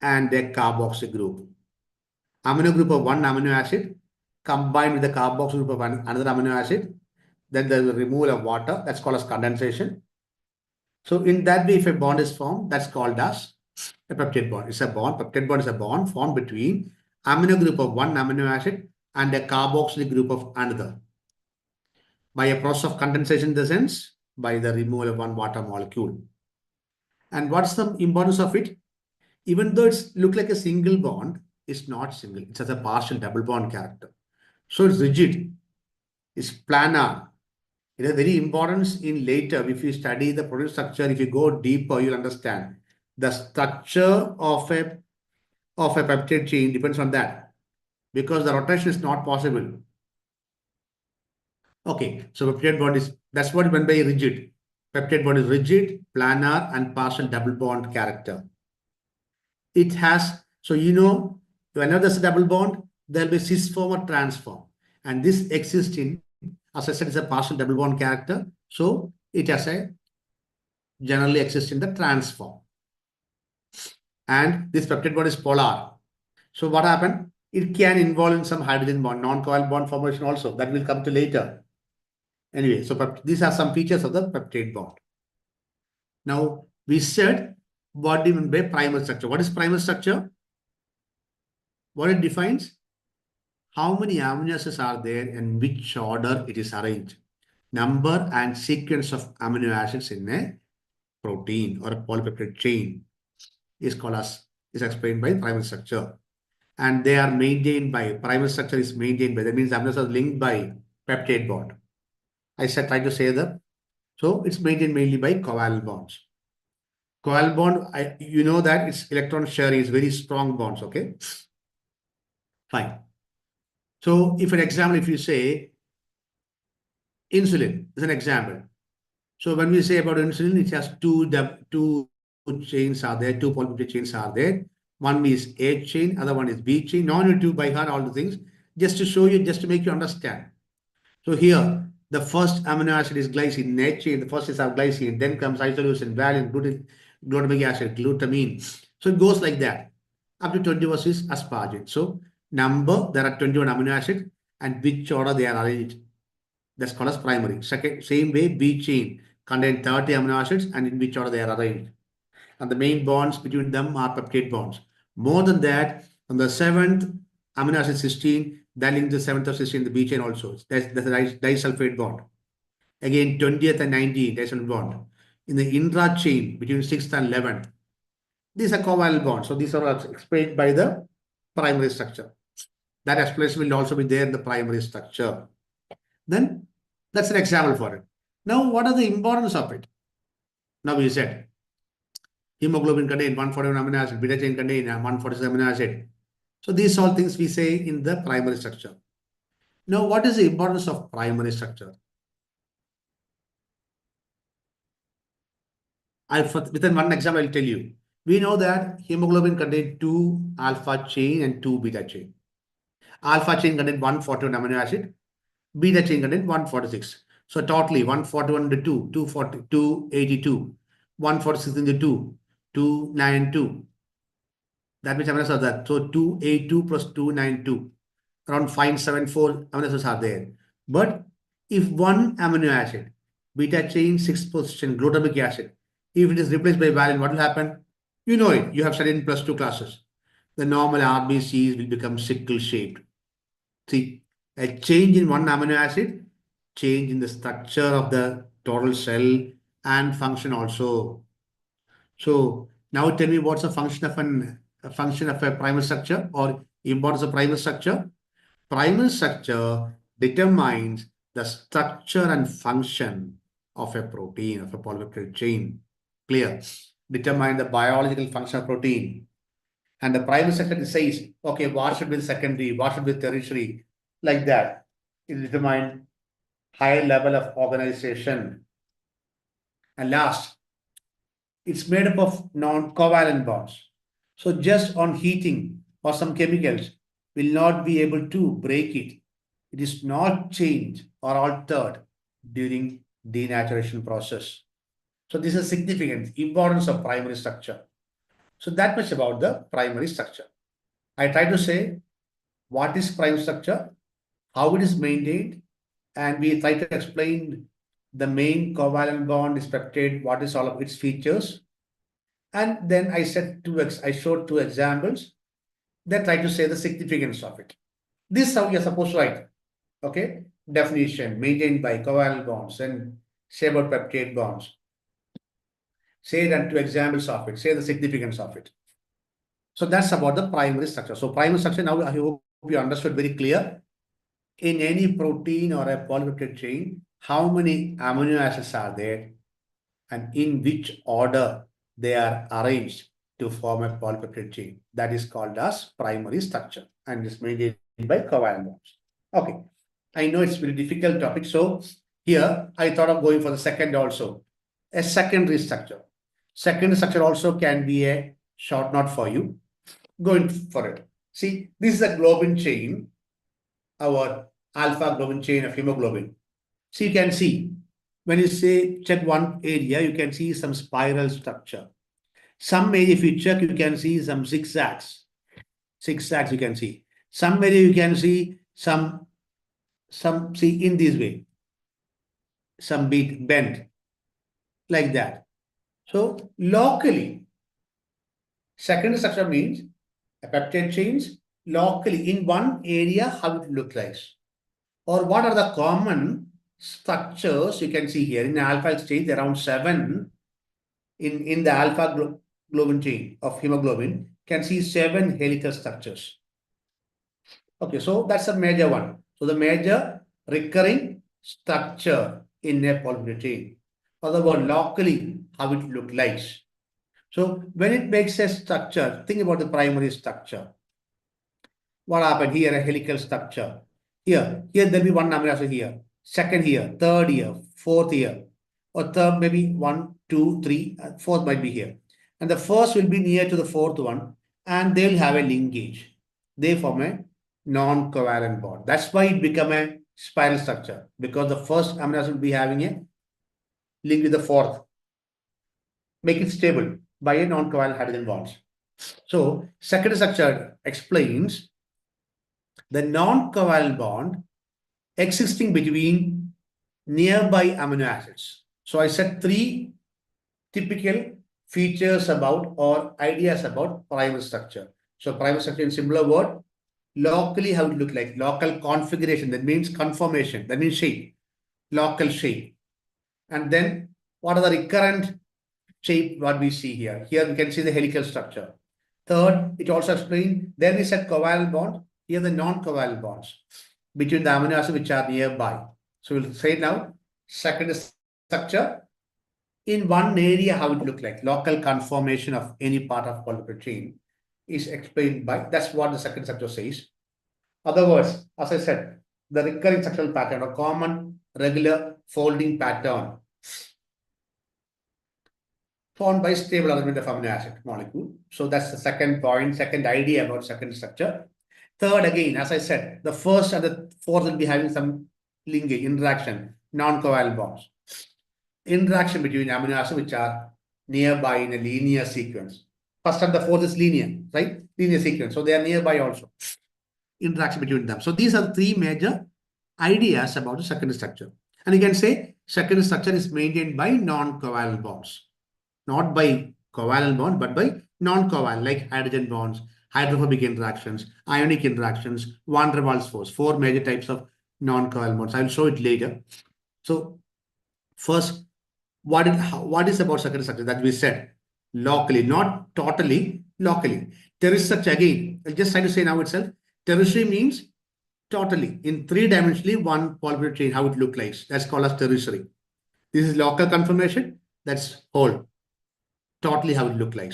and a carboxyl group. Amino group of one amino acid combined with the carboxyl group of another amino acid. Then there is a removal of water. That's called as condensation. So in that way, if a bond is formed, that's called as a peptide bond. It's a bond. Peptide bond is a bond formed between amino group of one amino acid and a carboxylic group of another. By a process of condensation in the sense, by the removal of one water molecule. And what's the importance of it? Even though it's look like a single bond, it's not single. It has a partial double bond character. So it's rigid. It's planar. It has very importance in later. If you study the protein structure, if you go deeper, you'll understand. The structure of a peptide chain depends on that. Because the rotation is not possible. Okay, so peptide bond is, that's what meant by rigid. Peptide bond is rigid, planar, and partial double bond character. It has, so you know, whenever there's a double bond, there'll be cis form or trans form. And this exists in, as I said, it's a partial double bond character. So it has a generally exists in the trans form. and this peptide bond is polar. So what happened? It can involve in some hydrogen bond, non-covalent bond formation also. That will come to later. Anyway, so these are some features of the peptide bond. Now, we said what do you mean by primer structure? What is primer structure? What it defines? How many amino acids are there and which order it is arranged. Number and sequence of amino acids in a protein or a polypeptide chain is explained by primer structure. And they are maintained by, primer structure is maintained by, that means amino acids are linked by peptide bond. I said, try to say that. So it's maintained mainly by covalent bonds. Covalent bond, you know that its electron share is very strong bonds, okay? Fine. So if an example, if you say insulin is an example. So when we say about insulin, it has two chains are there, two polypeptide chains are there. One is A chain, other one is B chain. No need to by heart all the things, just to show you, just to make you understand. So here, the first amino acid is glycine, A chain, the first is our glycine, then comes isoleucine, valine, glutamic acid, glutamine. So it goes like that. Up to 21 is asparagine. So number, there are 21 amino acids and which order they are arranged. That's called as primary. Second, same way, B chain contain 30 amino acids and in which order they are arranged. And the main bonds between them are peptide bonds. More than that, on the seventh amino acid cysteine, that links the seventh of cysteine, the B chain also. That's a disulfide bond. Again, 20th and 19th disulfide bond. In the intra chain between 6th and 11th, these are covalent bonds. So these are explained by the primary structure. That explanation will also be there in the primary structure. Then that's an example for it. Now, what are the importance of it? Now we said hemoglobin contain 141 amino acid, beta chain contain 147 amino acid. So these all things we say in the primary structure. Now, what is the importance of primary structure? Within one example, I'll tell you. We know that hemoglobin contains 2 alpha chain and 2 beta chain. Alpha chain contains 141 amino acid, beta chain contains 146. So totally 141 into 2, 240, 282, 146 into 2, 292. That means amino acids are that. So 282 plus 292, around 574 amino acids are there. But if one amino acid, beta chain 6th position, glutamic acid, if it is replaced by valine, what will happen? You know it. You have studied in +2 classes. The normal RBCs will become sickle shaped. See, a change in one amino acid, change in the structure of the total cell and function also. So now tell me what's the function of a primal structure or importance of primal structure? Primal structure determines the structure and function of a protein, of a polypeptide chain. Clear? Determine the biological function of protein. And the primal structure says, okay, what should be secondary, what should be tertiary, like that. It determines high level of organization. And last, it's made up of non-covalent bonds. So just on heating or some chemicals will not be able to break it. It is not changed or altered during denaturation process. So this is significant importance of primary structure. So that much about the primary structure. I try to say what is primary structure, how it is maintained, and we try to explain the main covalent bond is peptide, what is all of its features. And then I showed 2 examples that try to say the significance of it. This is how you're supposed to write. Okay? Definition maintained by covalent bonds and say about peptide bonds. Say then 2 examples of it. Say the significance of it. So that's about the primary structure. So primary structure, now I hope you understood very clear. In any protein or a polypeptide chain, how many amino acids are there and in which order they are arranged to form a polypeptide chain. That is called as primary structure and is maintained by covalent bonds. Okay, I know it's very difficult topic. So here I thought of going for the second also, a secondary structure. Secondary structure also can be a short note for you. Going for it. See, this is a globin chain, our alpha globin chain of hemoglobin. So you can see when you say check one area, you can see some spiral structure. Some area, if you check, you can see some zigzags. Zigzags you can see. Some area you can see some see in this way, some beat bend like that. So locally, secondary structure means a peptide change locally in one area, how it looks like. Or what are the common structures you can see here in alpha stage around 7 in the alpha globin chain of hemoglobin can see 7 helical structures. Okay, so that's a major one. So the major recurring structure in a polymer chain. Other word, locally, how it look like. So when it makes a structure, think about the primary structure. What happened here? A helical structure. Here there'll be one amino acid here, second here, third here, fourth here, or third maybe 1, 2, 3, fourth might be here. And the first will be near to the fourth one, and they'll have a linkage. They form a non-covalent bond. That's why it become a spiral structure, because the first amino acid will be having a link with the fourth. Make it stable by a non-covalent hydrogen bonds. So second structure explains the non-covalent bond existing between nearby amino acids. So I said 3 typical features about or ideas about primary structure. So primary structure in similar word, locally how it look like, local configuration, that means conformation, that means shape, local shape. And then what are the recurrent shape what we see here? Here we can see the helical structure. Third, it also explains, then we said covalent bond, here the non-covalent bonds between the amino acids which are nearby. So we'll say now, second structure, in one area how it look like, local conformation of any part of polymer chain is explained by, that's what the second structure says. Other words, as I said, the recurring structural pattern or common regular folding pattern formed by stable arrangement of amino acid molecule. So that's the second point, second idea about second structure. Third, again, as I said, the first and the fourth will be having some linkage, interaction, non-covalent bonds. Interaction between amino acids which are nearby in a linear sequence. First and the fourth is linear, right? Linear sequence. So they are nearby also. Interaction between them. So these are 3 major ideas about the second structure. And you can say second structure is maintained by non-covalent bonds. Not by covalent bond, but by non-covalent, like hydrogen bonds, hydrophobic interactions, ionic interactions, van der Waals force, 4 major types of non-covalent bonds. I will show it later. So first, what is about secondary structure that we said? Locally, not totally, locally. Tertiary structure, again, I'll just try to say now itself. Tertiary means totally, in 3-dimensionally, one polymer chain, how it look like. That's called as tertiary. This is local conformation, that's whole. Totally how it look like.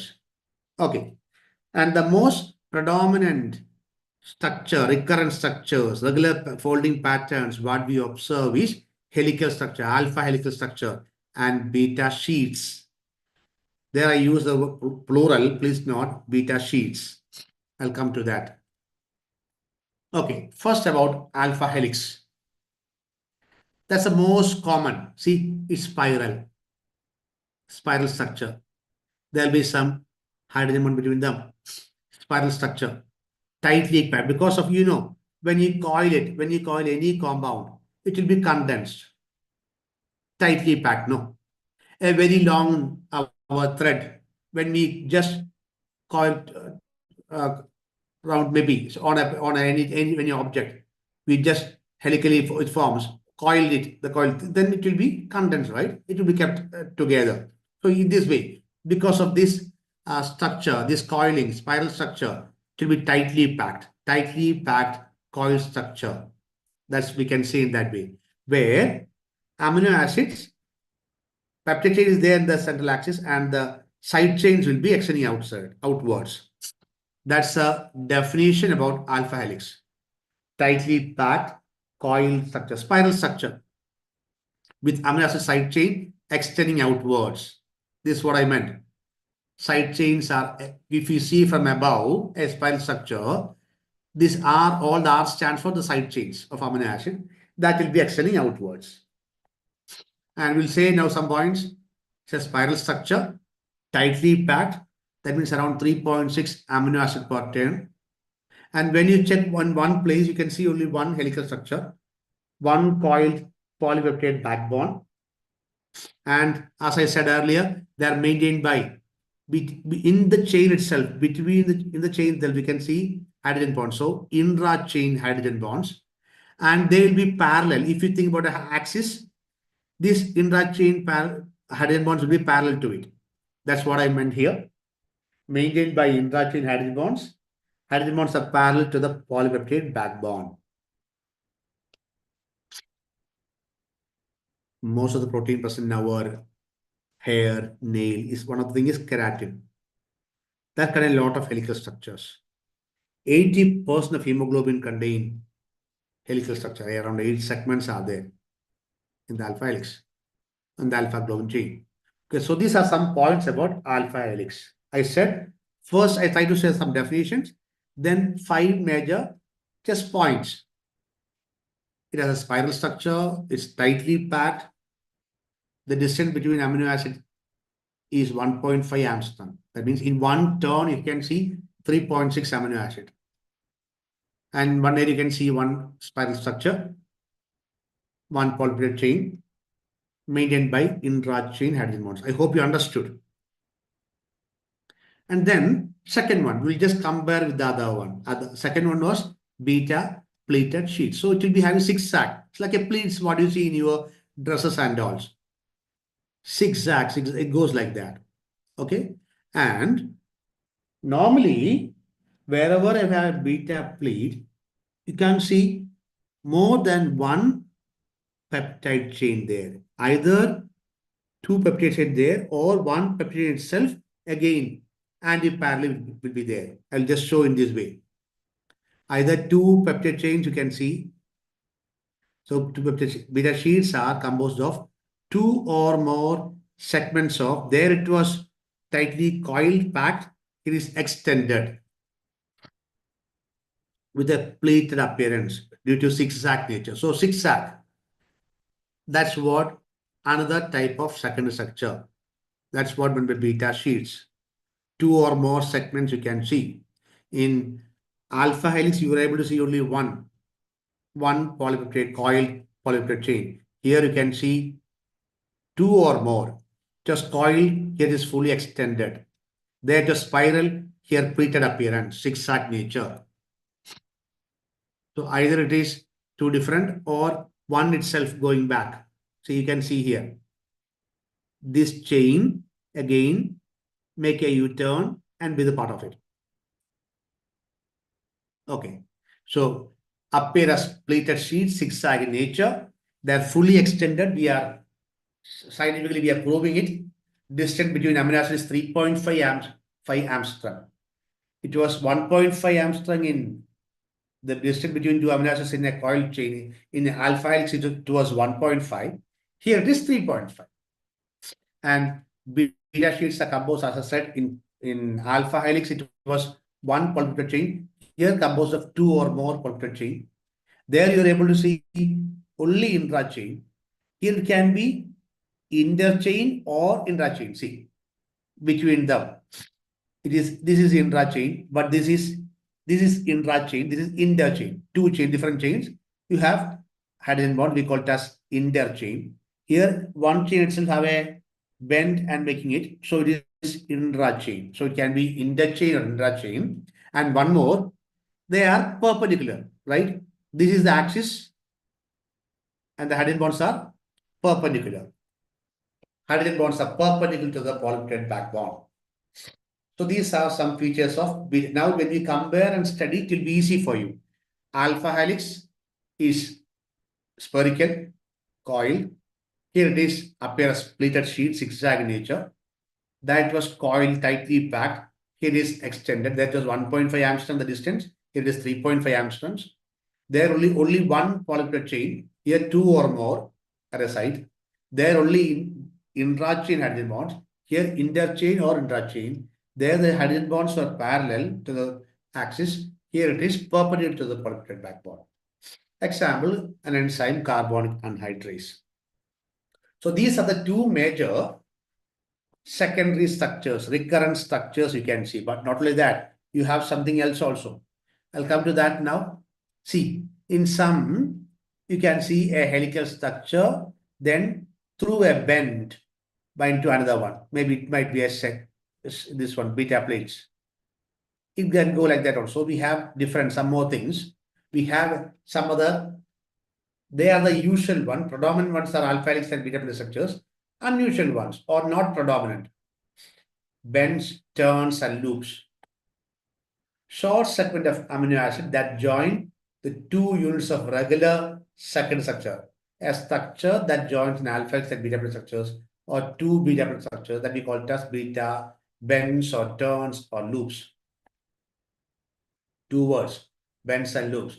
Okay. And the most predominant structure, recurrent structures, regular folding patterns, what we observe is helical structure, alpha helical structure, and beta sheets. There I use the plural, please note beta sheets. I'll come to that. Okay, first about alpha helix. That's the most common. See, it's spiral structure. There'll be some hydrogen bond between them. Spiral structure, tightly packed because of, when you coil any compound, it will be condensed, tightly packed. No, a very long our thread. When we just coil round maybe so on any object, we just helically it forms, coiled it, the coil, then it will be condensed, right? It will be kept together. So in this way, because of this structure, this coiling, spiral structure, it will be tightly packed coil structure. That's we can say in that way, where amino acids, peptide chain is there in the central axis, and the side chains will be extending outwards. That's a definition about alpha helix. Tightly packed coil structure, spiral structure with amino acid side chain extending outwards. This is what I meant. Side chains are, if you see from above a spiral structure, these are all the R stands for the side chains of amino acid that will be extending outwards. And we'll say now some points. It's a spiral structure, tightly packed That means around 3.6 amino acid per turn. And when you check one place, you can see only one helical structure, one coiled polypeptide backbone. And as I said earlier, they are maintained by in the chain itself, between in the chain itself, we can see hydrogen bonds. So intra-chain hydrogen bonds, and they will be parallel. If you think about an axis, this intra-chain hydrogen bonds will be parallel to it. That's what I meant here. Maintained by intra-chain hydrogen bonds. Hydrogen bonds are parallel to the polypeptide backbone. Most of the protein present in our hair, nail is one of the things is keratin. That contain a lot of helical structures. 80% of hemoglobin contain helical structure. Around 8 segments are there in the alpha helix and the alpha globin chain. Okay, so these are some points about alpha helix. I said first I try to say some definitions, then 5 major just points. It has a spiral structure, it's tightly packed. The distance between amino acid is 1.5 angstrom. That means in one turn you can see 3.6 amino acid. And one there you can see one spiral structure, one polypeptide chain maintained by intra-chain hydrogen bonds. I hope you understood. And then second one, we'll just compare with the other one. The second one was beta pleated sheet. So it will be having zigzag. It's like a pleats, what you see in your dresses and dolls. Zigzag, it goes like that. Okay. And normally, wherever I have beta pleat, you can see more than one peptide chain there. Either two peptide chain there or one peptide itself again anti-parallel will be there. I'll just show in this way. Either two peptide chains you can see. So two peptide beta sheets are composed of two or more segments of, there it was tightly coiled packed, it is extended with a pleated appearance due to zigzag nature. So zigzag, that's what another type of secondary structure. That's what meant by beta sheets. Two or more segments you can see. In alpha helix, you were able to see only one polypeptide coiled polypeptide chain. Here you can see two or more. Just coiled, here is fully extended. There just spiral, here pleated appearance, zigzag nature. So either it is two different or one itself going back. So you can see here. This chain again make a U-turn and be the part of it. Okay. So appear as pleated sheets, zigzag in nature. They're fully extended. Scientifically, we are proving it. Distance between amino acids is 3.5 angstrom. It was 1.5 angstrom in the distance between two amino acids in a coiled chain. In alpha helix, it was 1.5. Here it is 3.5. And beta sheets are composed, as I said, in alpha helix, it was one polypeptide chain. Here composed of two or more polypeptide chain. There you're able to see only intra-chain. Here it can be interchain or intra-chain. See, between them. This is intra-chain, but this is intra-chain, this is interchain. Two different chains. You have hydrogen bond, we call it as interchain. Here, one chain itself have a bend and making it, so it is intra-chain. So it can be interchain or intra-chain. And one more, they are perpendicular, right? This is the axis, and the hydrogen bonds are perpendicular. Hydrogen bonds are perpendicular to the polypeptide backbone. So these are some features of, now when we compare and study, it will be easy for you. Alpha helix is spherical, coiled. Here it is appear as pleated sheet, zigzag in nature. That was coiled, tightly packed. Here it is extended. That was 1.5 angstrom the distance. Here it is 3.5 angstroms. There only one polypeptide chain. Here two or more at a site. There only intra-chain hydrogen bonds. Here interchain or intra-chain. There the hydrogen bonds are parallel to the axis. Here it is perpendicular to the polypeptide backbone. Example, an enzyme carbonic anhydrase. So these are the two major secondary structures, recurrent structures you can see. But not only that, you have something else also. I'll come to that now. See, in some, you can see a helical structure, then through a bend, bind to another one. Maybe it might be a this one, beta plates. It can go like that also. We have some more things. We have some other, they are the usual one. Predominant ones are alpha helix and beta plate structures. Unusual ones or not predominant. Bends, turns, and loops. Short segment of amino acid that join the two units of regular second structure. A structure that joins an alpha helix and beta plate structures or two beta plate structures that we call it as beta bends or turns or loops. Two words, bends and loops.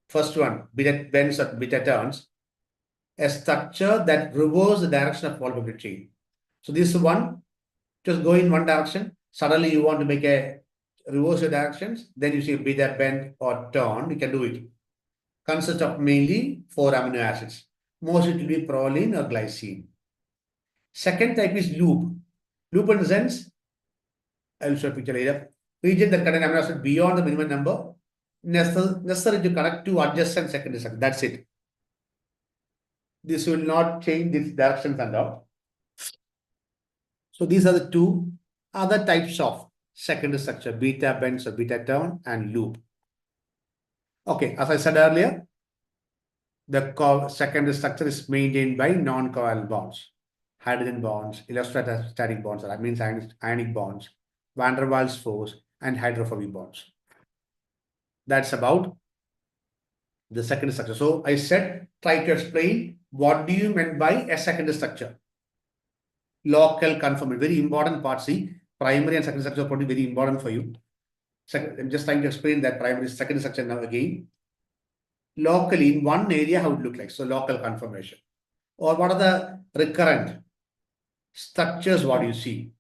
First one, beta bends or beta turns, a structure that reverses the direction of molecular chain. So this one, just go in one direction. Suddenly you want to make a reverse your directions. Then you see beta bend or turn. You can do it. Consists of mainly 4 amino acids. Mostly it will be proline or glycine. Second type is loop. Loop in the sense, I will show a picture later. Region that contain amino acid beyond the minimum number necessary to connect two adjacent secondary structures. That's it. This will not change its directions and all. So these are the two other types of secondary structure, beta bends or beta turn and loop. Okay, as I said earlier, the secondary structure is maintained by non-covalent bonds, hydrogen bonds, electrostatic bonds, that means ionic bonds, van der Waals force, and hydrophobic bonds. That's about the secondary structure. So I said, try to explain what do you mean by a secondary structure. Local conformity, very important part. See, primary and secondary structure are probably very important for you. I'm just trying to explain that primary secondary structure now again. Locally, in one area, how it look like. So local conformation. Or what are the recurrent structures, what you see.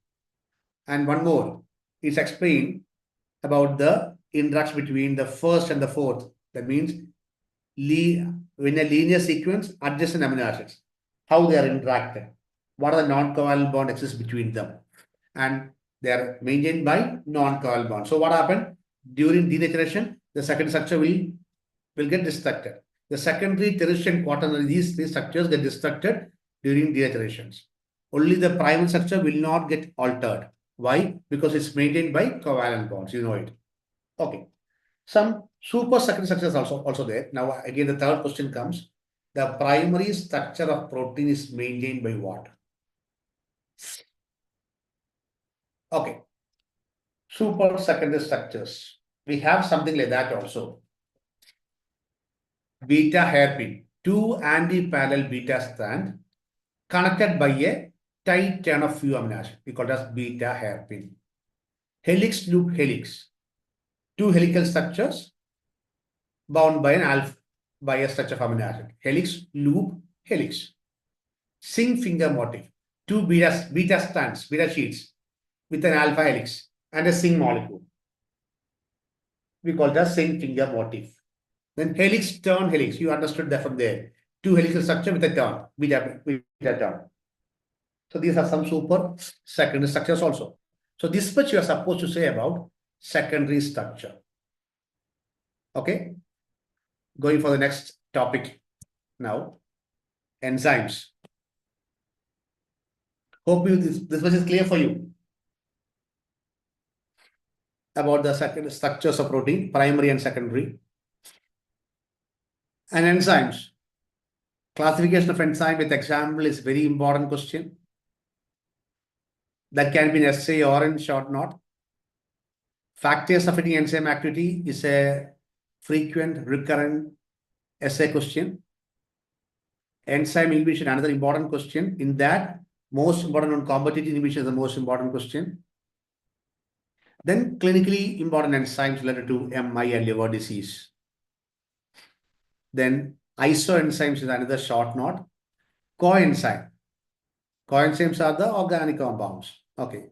And one more, is explained about the interaction between the first and the fourth. That means in a linear sequence, adjacent amino acids, how they are interacted. What are the non-covalent bond exists between them? And they are maintained by non-covalent bonds. So what happened? During denaturation, the secondary structure will get destructed. The secondary, tertiary, and quaternary, these three structures get destructed during denaturations. Only the primary structure will not get altered. Why? Because it's maintained by covalent bonds. You know it. Okay. Some super secondary structures also there. Now, again, the third question comes. The primary structure of protein is maintained by what? Okay. Super secondary structures. We have something like that also. Beta hairpin. Two anti-parallel beta strands connected by a tight chain of few amino acids. We call it as beta hairpin. Helix loop helix. Two helical structures bound by a structure of amino acid. Helix loop helix. Zinc finger motif. Two beta strands, beta sheets with an alpha helix and a zinc molecule. We call it as zinc finger motif. Then helix turn helix. You understood that from there. Two helical structure with a turn, beta turn. So these are some super secondary structures also. So this much you are supposed to say about secondary structure. Okay. Going for the next topic now. Enzymes. Hope this much is clear for you about the second structures of protein, primary and secondary. And enzymes. Classification of enzyme with example is very important question. That can be an essay or in short note. Factors affecting enzyme activity is a frequent recurrent essay question. Enzyme inhibition, another important question. In that, most important on competitive inhibition is the most important question. Then clinically important enzymes related to MI and liver disease. Then isoenzymes is another short note. Coenzyme. Coenzymes are the organic compounds, okay,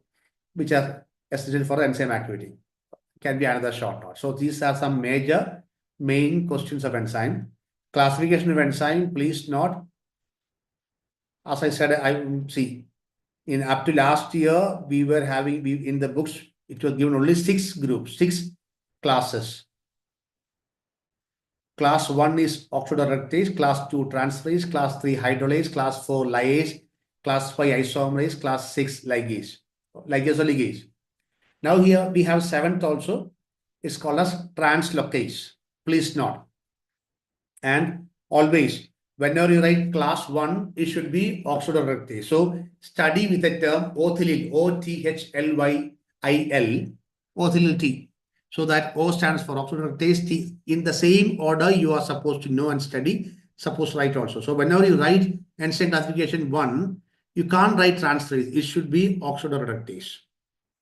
which are essential for enzyme activity. Can be another short note. So these are some major main questions of enzyme. Classification of enzyme, please note. As I said, I see in up to last year, we were having, in the books, it was given only 6 groups, 6 classes. Class 1 is oxidoreductase, class 2 transferase, class 3 hydrolase, class 4 lyase, class 5 isomerase, class 6 ligase, ligase or ligase. Now here we have 7th also. It's called as translocase. Please note. And always, whenever you write class 1, it should be oxidoreductase. So study with the term othylyl, OTHLYIL, othylyl T. So that O stands for oxidoreductase T. In the same order, you are supposed to know and study, supposed to write also. So whenever you write enzyme classification 1, you can't write transferase. It should be oxidoreductase.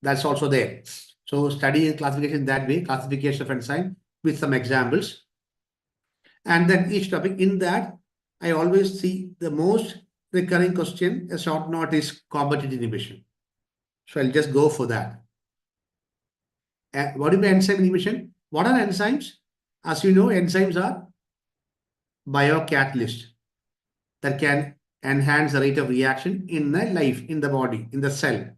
That's also there. So study classification that way, classification of enzyme with some examples. And then each topic in that, I always see the most recurring question, a short note is competitive inhibition. So I'll just go for that. What is enzyme inhibition? What are enzymes? As you know, enzymes are biocatalysts that can enhance the rate of reaction in the life, in the body, in the cell.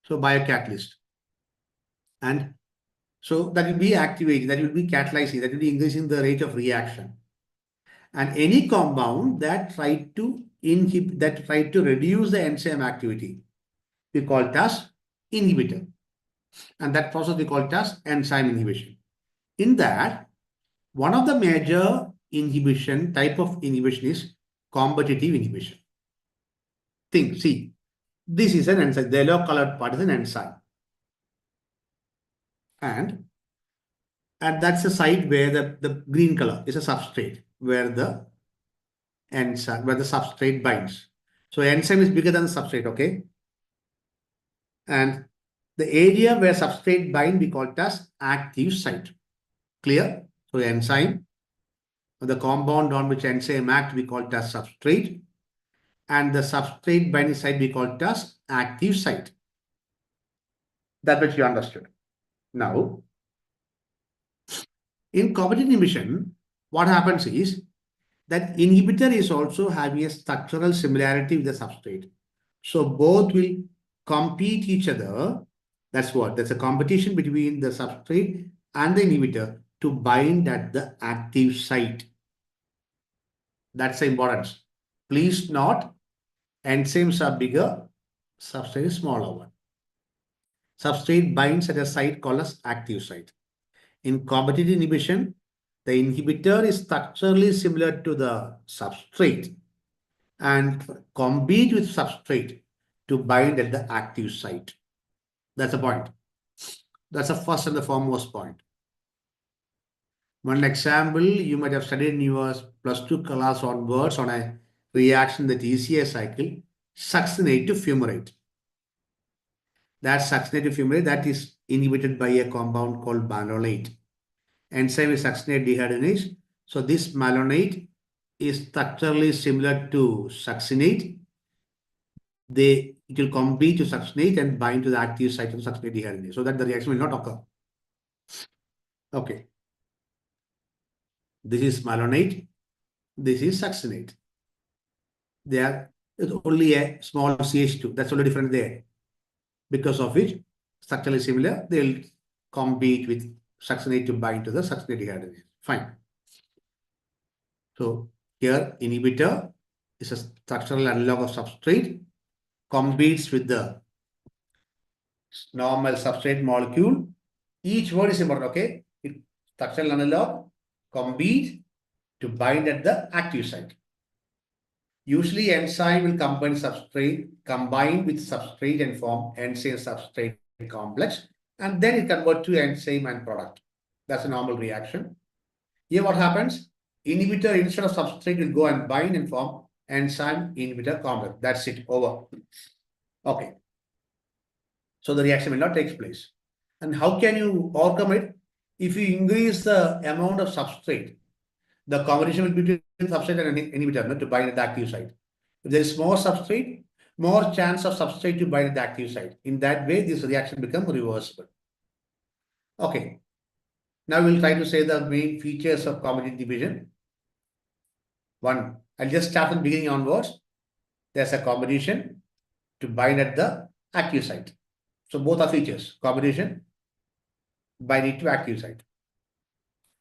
So biocatalyst. And so that will be activating, that will be catalyzing, that will be increasing the rate of reaction. And any compound that try to inhibit, that try to reduce the enzyme activity, we call it as inhibitor. And that process we call it as enzyme inhibition. In that, one of the major inhibition, type of inhibition is competitive inhibition. See, this is an enzyme. The yellow colored part is an enzyme. And that's the site where the green color is a substrate, where the enzyme, where the substrate binds. So enzyme is bigger than the substrate, okay? And the area where substrate bind, we call it as active site. Clear? So enzyme, the compound on which enzyme act, we call it as substrate. And the substrate binding site, we call it as active site. That which you understood. Now, in competitive inhibition, what happens is that inhibitor is also having a structural similarity with the substrate. So both will compete each other. That's what? There's a competition between the substrate and the inhibitor to bind at the active site. That's the importance. Please note, enzymes are bigger, substrate is smaller one. Substrate binds at a site called as active site. In competitive inhibition, the inhibitor is structurally similar to the substrate and compete with substrate to bind at the active site. That's the point. That's the first and the foremost point. One example, you might have studied in your +2 class onwards on a reaction, the TCA cycle, succinate to fumarate. That succinate to fumarate, that is inhibited by a compound called malonate. Enzyme is succinate dehydrogenase. So this malonate is structurally similar to succinate. It will compete to succinate and bind to the active site of succinate dehydrogenase, so that the reaction will not occur. Okay. This is malonate. This is succinate. There is only a small CH2. That's only different there. Because of which, structurally similar, they'll compete with succinate to bind to the succinate dehydrogenase. Fine. So here, inhibitor is a structural analog of substrate, competes with the normal substrate molecule. Each word is important, okay? Structural analog, compete to bind at the active site. Usually, enzyme will combine with substrate and form enzyme substrate complex, and then it convert to enzyme and product. That's a normal reaction. Here, what happens? Inhibitor instead of substrate will go and bind and form enzyme inhibitor complex. That's it. Over. Okay. So the reaction will not take place. And how can you overcome it? If you increase the amount of substrate, the combination will be between substrate and inhibitor to bind at the active site. If there is more substrate, more chance of substrate to bind at the active site. In that way, this reaction becomes reversible. Okay. Now we'll try to say the main features of competitive division. One, I'll just start from beginning onwards. There's a combination. to bind at the active site. So both are features, combination, binding to active site.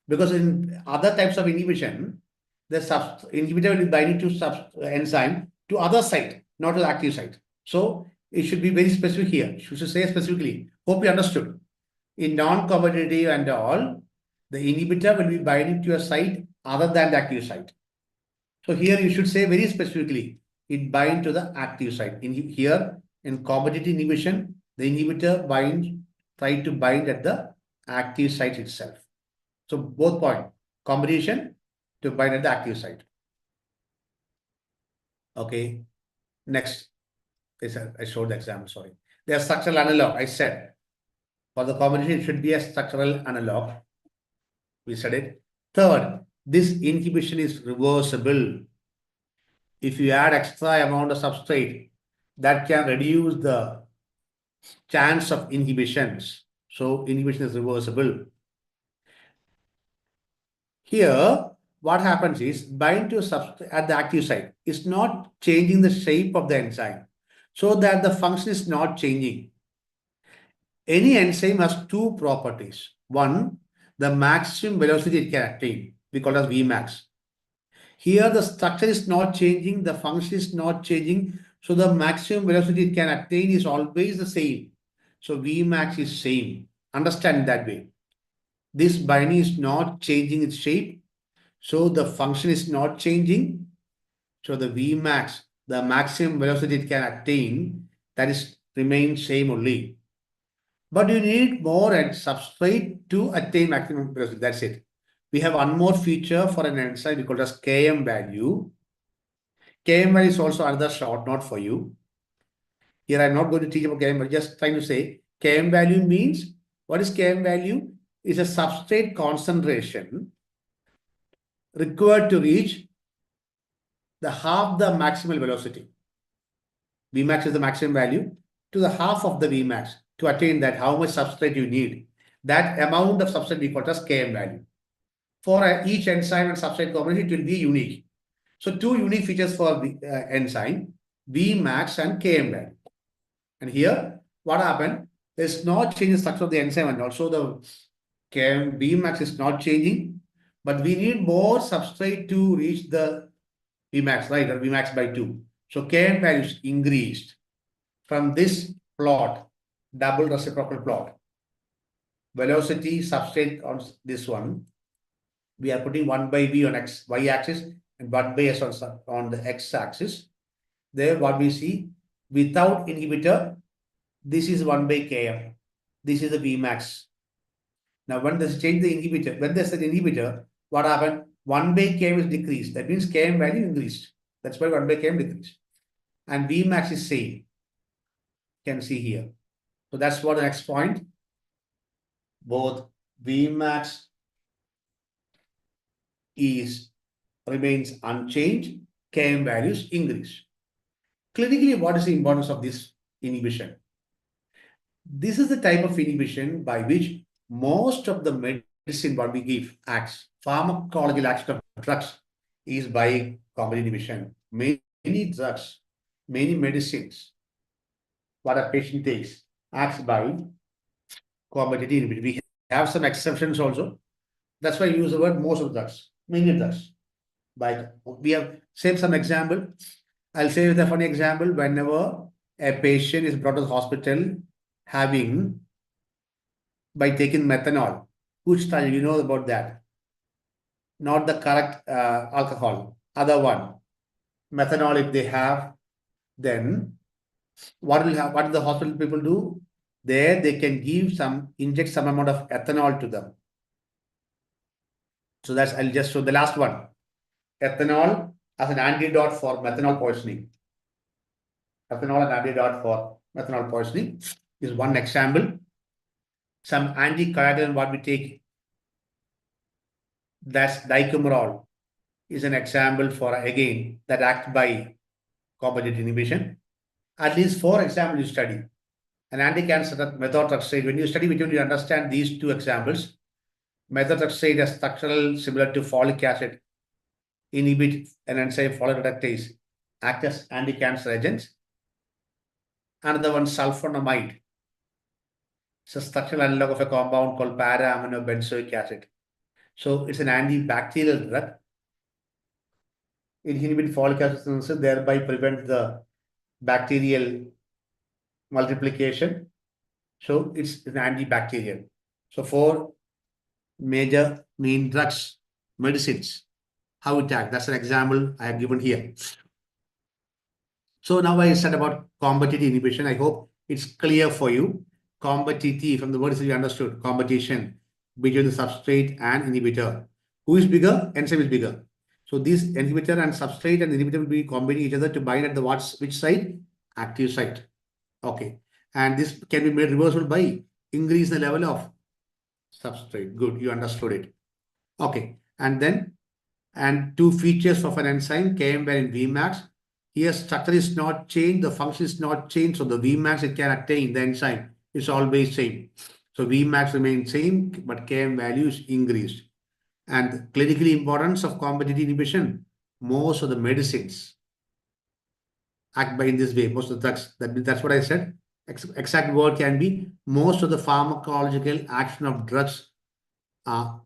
Because in other types of inhibition, the inhibitor will be binding to enzyme to other site, not to the active site. So it should be very specific here. You should say specifically. Hope you understood. In non-competitive and all, the inhibitor will be binding to a site other than the active site. So here you should say very specifically, it binds to the active site. Here in competitive inhibition, the inhibitor try to bind at the active site itself. So both point, combination to bind at the active site. Okay, next. I showed the example, sorry. They are structural analog, I said. For the combination, it should be a structural analog. We said it. Third, this inhibition is reversible. If you add extra amount of substrate, that can reduce the chance of inhibitions. So inhibition is reversible. Here, what happens is bind to substrate at the active site is not changing the shape of the enzyme, so that the function is not changing. Any enzyme has two properties. One, the maximum velocity it can attain, we call it as Vmax. Here, the structure is not changing, the function is not changing, so the maximum velocity it can attain is always the same. So Vmax is same. Understand that way. This binding is not changing its shape, so the function is not changing. So the Vmax, the maximum velocity it can attain, that is remains same only. But you need more substrate to attain maximum velocity. That's it. We have one more feature for an enzyme we call as Km value. Km value is also another short note for you. Here I'm not going to teach about Km value, just trying to say Km value means, what is Km value? Is a substrate concentration required to reach the half the maximal velocity. Vmax is the maximum value to the half of the Vmax. To attain that, how much substrate you need. That amount of substrate we call as Km value. For each enzyme and substrate combination, it will be unique. So two unique features for the enzyme, Vmax and Km value. And here, what happened? There's not change in structure of the enzyme, and also the Km Vmax is not changing, but we need more substrate to reach the Vmax, right? Or Vmax by 2. So Km value is increased from this plot, double reciprocal plot. Velocity substrate on this one, we are putting 1 by V on y-axis and 1 by S on the x-axis. There what we see, without inhibitor, this is 1 by Km. This is the Vmax. Now when there's change the inhibitor, when there's an inhibitor, what happened? 1 by Km is decreased. That means Km value increased. That's why 1 by Km decreased. And Vmax is same. You can see here. So that's what the next point. Both Vmax remains unchanged, Km values increase. Clinically, what is the importance of this inhibition? This is the type of inhibition by which most of the medicine what we give acts. Pharmacological action of drugs is by combination inhibition. Many drugs, many medicines, what a patient takes acts by combination inhibition. We have some exceptions also. That's why I use the word most of drugs, many drugs. We have saved some example. I'll say with a funny example. Whenever a patient is brought to the hospital having by taking methanol, which style you know about that? Not the correct alcohol, other one. Methanol, if they have, then what do the hospital people do? There they can inject some amount of ethanol to them. So I'll just show the last one. Ethanol as an antidote for methanol poisoning. Ethanol, an antidote for methanol poisoning, is one example. Some anticoagulant what we take, that's dicumarol, is an example for, again, that act by competitive inhibition. At least 4 examples you study. An anti-cancer methotrexate, when you study which one you understand these 2 examples. Methotrexate is structural similar to folic acid, inhibit an enzyme folic reductase, act as anti-cancer agents. Another one, sulfonamide. It's a structural analog of a compound called para-aminobenzoic acid. So it's an antibacterial drug. It inhibits folic acid synthesis, thereby prevent the bacterial multiplication. So it's an antibacterial. So four major main drugs, medicines, how it acts. That's an example I have given here. So now I said about competitive inhibition. I hope it's clear for you. Competitive, from the words you understood, competition between the substrate and inhibitor. Who is bigger? Enzyme is bigger. So this inhibitor and substrate and inhibitor will be combining each other to bind at the which side? Active site. Okay. And this can be made reversible by increase the level of substrate. Good, you understood it. Okay. And two features of an enzyme, Km and Vmax. Here structure is not changed, the function is not changed. So the Vmax it can attain, the enzyme is always same. So Vmax remains same, but Km value is increased. And clinical importance of competitive inhibition, most of the medicines act by in this way, most of the drugs. That's what I said. Exact word can be most of the pharmacological action of drugs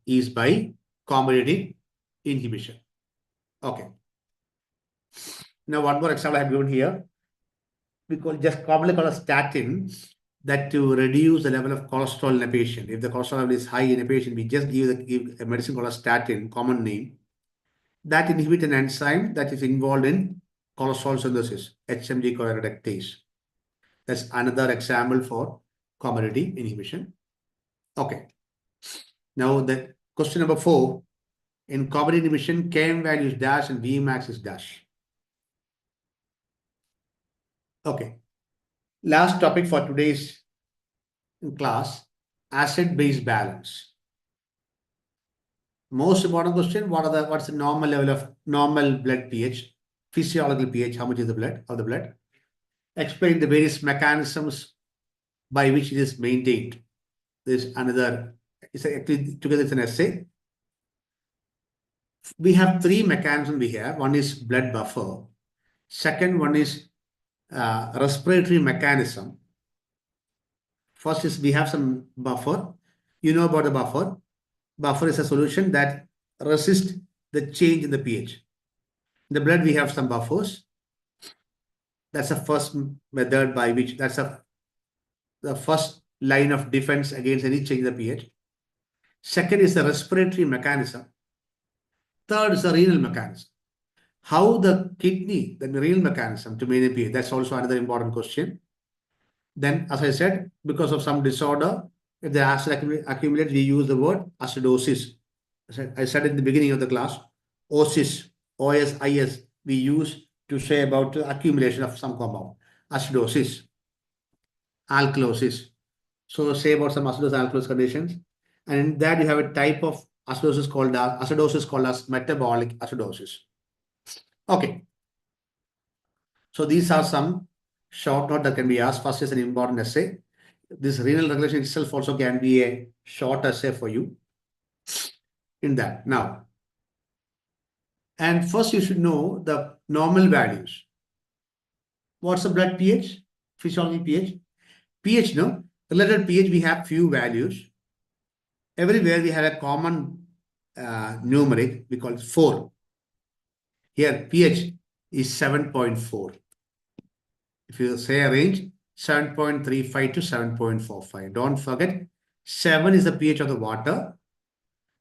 is by competitive inhibition. Okay. Now, one more example I have given here. We just commonly call a statin that to reduce the level of cholesterol in a patient. If the cholesterol level is high in a patient, we just give a medicine called a statin, common name, that inhibit an enzyme that is involved in cholesterol synthesis, HMG CoA reductase. That's another example for commodity inhibition. Okay. Now, the question number 4. In commodity inhibition, Km value is dash and Vmax is dash. Okay. Last topic for today's class, acid-base balance. Most important question, what's the normal level of normal blood pH, physiological pH, how much is the blood of the blood? Explain the various mechanisms by which it is maintained. There's another, together it's an essay. We have three mechanisms we have. One is blood buffer. Second one is respiratory mechanism. First is we have some buffer. You know about the buffer. Buffer is a solution that resists the change in the pH. In the blood, we have some buffers. That's the first method by which, the first line of defense against any change in the pH. Second is the respiratory mechanism. Third is the renal mechanism. How the kidney, the renal mechanism to maintain pH, that's also another important question. Then, as I said, because of some disorder, if the acid accumulates, we use the word acidosis. I said in the beginning of the class, OSIS, OSIS, we use to say about the accumulation of some compound. Acidosis, alkalosis. So say about some acidosis alkalosis conditions. And in that you have a type of acidosis called as metabolic acidosis. Okay. So these are some short note that can be asked. First is an important essay. This renal regulation itself also can be a short essay for you in that. Now, and first you should know the normal values. What's the blood pH? Physiological pH? pH, no? Related pH, we have few values. Everywhere we have a common numeric, we call it 4. Here, pH is 7.4. If you say a range, 7.35 to 7.45. Don't forget, 7 is the pH of the water,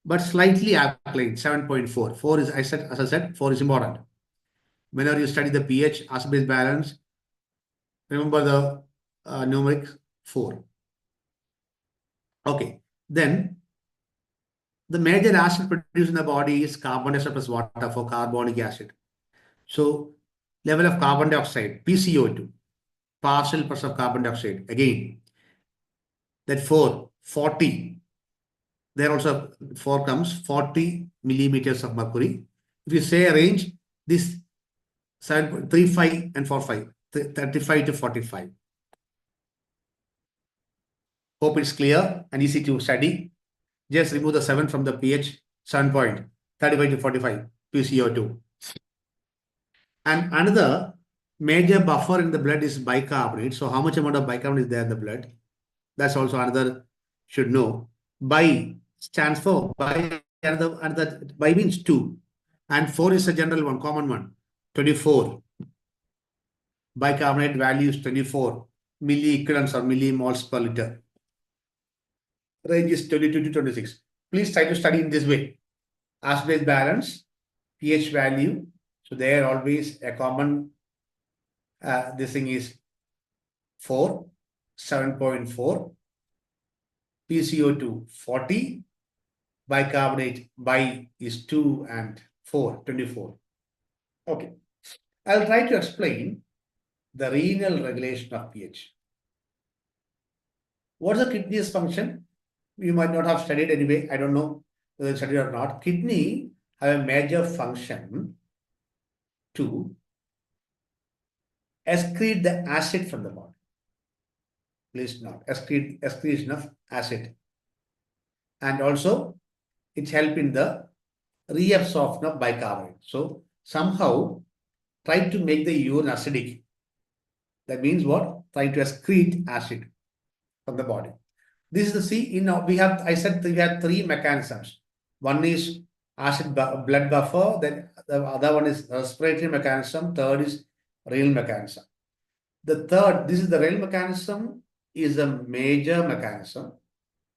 but slightly alkaline, 7.4. 4 is, as I said, 4 is important. Whenever you study the pH, acid-base balance, remember the numeric 4. Okay, then the major acid produced in the body is carbon dioxide plus water for carbonic acid. So, level of carbon dioxide, PCO2, partial pressure of carbon dioxide. Again, that 40. There also 4 comes 40 millimeters of mercury. If you say a range, this 7.35 and 45, 35 to 45. Hope it's clear and easy to study. Just remove the 7 from the pH, 7.35 to 45 PCO2. And another major buffer in the blood is bicarbonate. So how much amount of bicarbonate is there in the blood? That's also another should know. Bi stands for bi, another bi means 2. And 4 is a general one, common one. 24. Bicarbonate value is 24 milliequivalents or millimoles per liter. Range is 22 to 26. Please try to study in this way. Acid-base balance, pH value. So there always a common, this thing is 4, 7.4, PCO2 40, bicarbonate bi is 2 and 4, 24. Okay. I'll try to explain the renal regulation of pH. What's the kidney's function? You might not have studied anyway. I don't know whether you studied or not. Kidney have a major function to excrete the acid from the body. Please note, excretion of acid. And also, it helps in the reabsorption of bicarbonate. So, somehow, try to make the urine acidic. That means what? Try to excrete acid from the body. This is the see, I said we have 3 mechanisms. One is acid blood buffer, then the other one is respiratory mechanism, third is renal mechanism. This is the renal mechanism is a major mechanism.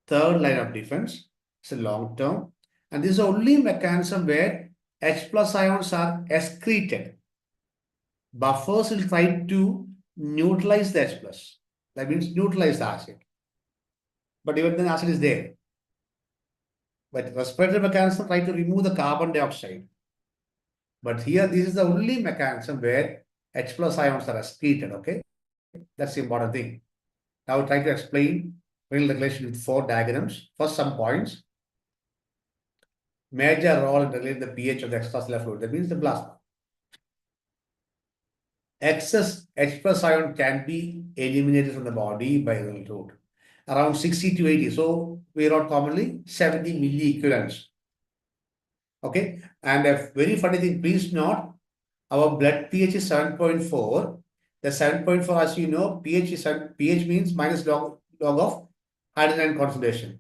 Third line of defense, it's a long term. And this is the only mechanism where H plus ions are excreted. Buffers will try to neutralize the H plus. That means neutralize the acid. But even then acid is there. But respiratory mechanism try to remove the carbon dioxide. But here, this is the only mechanism where H plus ions are excreted, okay? That's the important thing. Now I'll try to explain renal regulation with 4 diagrams. First, some points. Major role in regulating the pH of the extracellular fluid. That means the plasma. Excess H plus ion can be eliminated from the body by renal route. Around 60 to 80. So we wrote commonly 70 milliequivalents. Okay. And a very funny thing, please note, our blood pH is 7.4. The 7.4, as you know, pH means minus log of hydrogen concentration.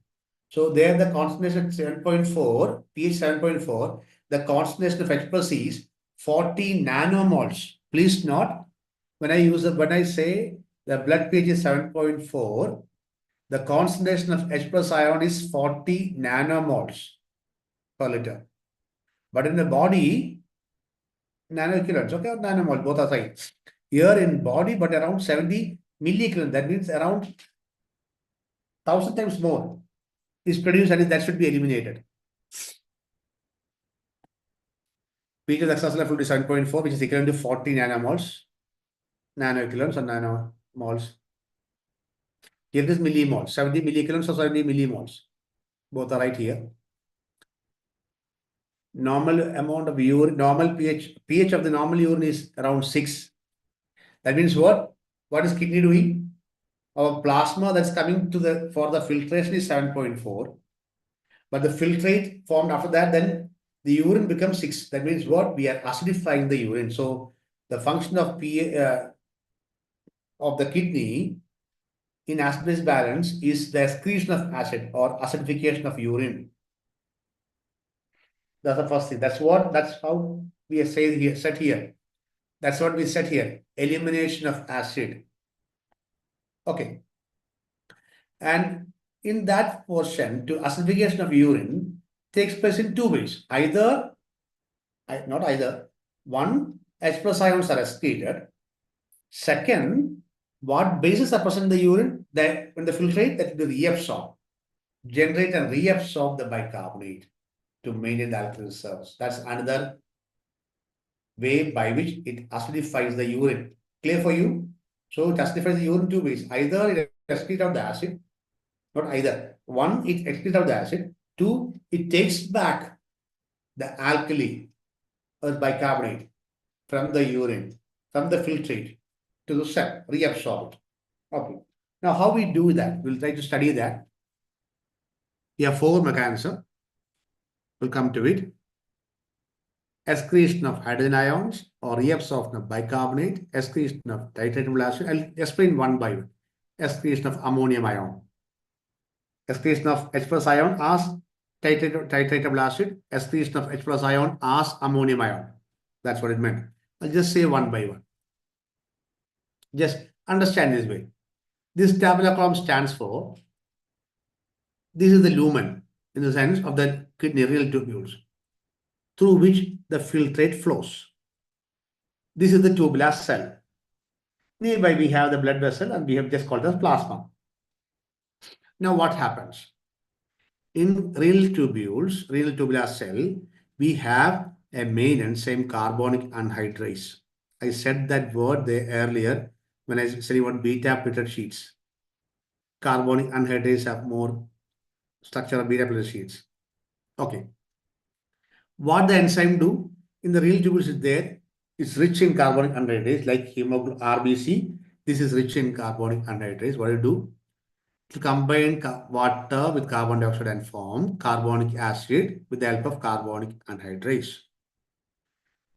So there the concentration at 7.4, pH 7.4, the concentration of H plus is 40 nanomoles. Please note, when I say the blood pH is 7.4, the concentration of H plus ion is 40 nanomoles per liter. But in the body, nanoequivalents, okay, or nanomoles, both are sides. Here in body, but around 70 milliequivalent, that means around 1,000 times more is produced and that should be eliminated. pH of the extracellular fluid is 7.4, which is equivalent to 40 nanomoles, nanoequivalents or nanomoles. Here it is millimoles, 70 milliequivalents or 70 millimoles. Both are right here. Normal amount of urine, normal pH of the normal urine is around 6. That means what? What is kidney doing? Our plasma that's coming to for the filtration is 7.4. But the filtrate formed after that, then the urine becomes 6. That means what? We are acidifying the urine. So the function of the kidney in acid-base balance is the excretion of acid or acidification of urine. That's the first thing. That's how we set here. That's what we set here. Elimination of acid. Okay. And in that portion, to acidification of urine takes place in 2 ways. Not either. One, H plus ions are excreted. Second, what bases are present in the urine? That when the filtrate, that will be reabsorbed. Generate and reabsorb the bicarbonate to maintain the alkaline reserves. That's another way by which it acidifies the urine. Clear for you? So it acidifies the urine 2 ways. Either it excretes out the acid, not either. One, it excretes out the acid. 2, it takes back the alkali or bicarbonate from the urine, from the filtrate to the cell, reabsorbed. Okay. Now, how we do that? We'll try to study that. We have 4 mechanisms. We'll come to it. excretion of hydrogen ions or reabsorption of bicarbonate, excretion of titratable acid. I'll explain one by one. Excretion of ammonium ion, excretion of H plus ion as titratable acid, excretion of H plus ion as ammonium ion. That's what it meant. I'll just say one by one. Just understand this way. This tabular column stands for, this is the lumen in the sense of the kidney renal tubules through which the filtrate flows. This is the tubular cell. Nearby we have the blood vessel and we have just called as plasma. Now what happens? In renal tubules, renal tubular cell, we have a main enzyme carbonic anhydrase. I said that word there earlier when I said about beta printed sheets. Carbonic anhydrase have more structure of beta printed sheets. Okay. What the enzyme do? In the renal tubules is there, it's rich in carbonic anhydrase like hemoglobin RBC. This is rich in carbonic anhydrase. What do you do? To combine water with carbon dioxide and form carbonic acid with the help of carbonic anhydrase.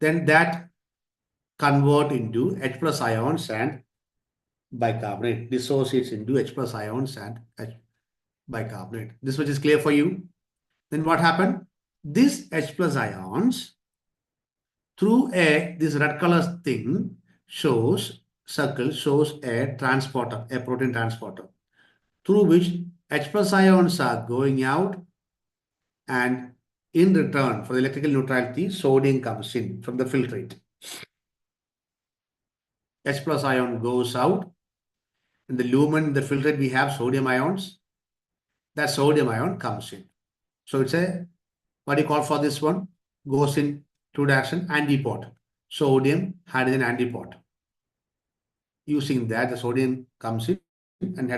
Then that convert into H plus ions and bicarbonate, dissociates into H plus ions and bicarbonate. This much is clear for you. Then what happened? This H plus ions through this red color thing circle shows a transporter, a protein transporter, through which H plus ions are going out, and in return for the electrical neutrality, sodium comes in from the filtrate. H plus ion goes out. In the lumen, the filtrate, we have sodium ions. That sodium ion comes in. So it's a, what do you call for this one? Goes in two direction, antipod. Sodium, hydrogen antipod. Using that, the sodium comes in and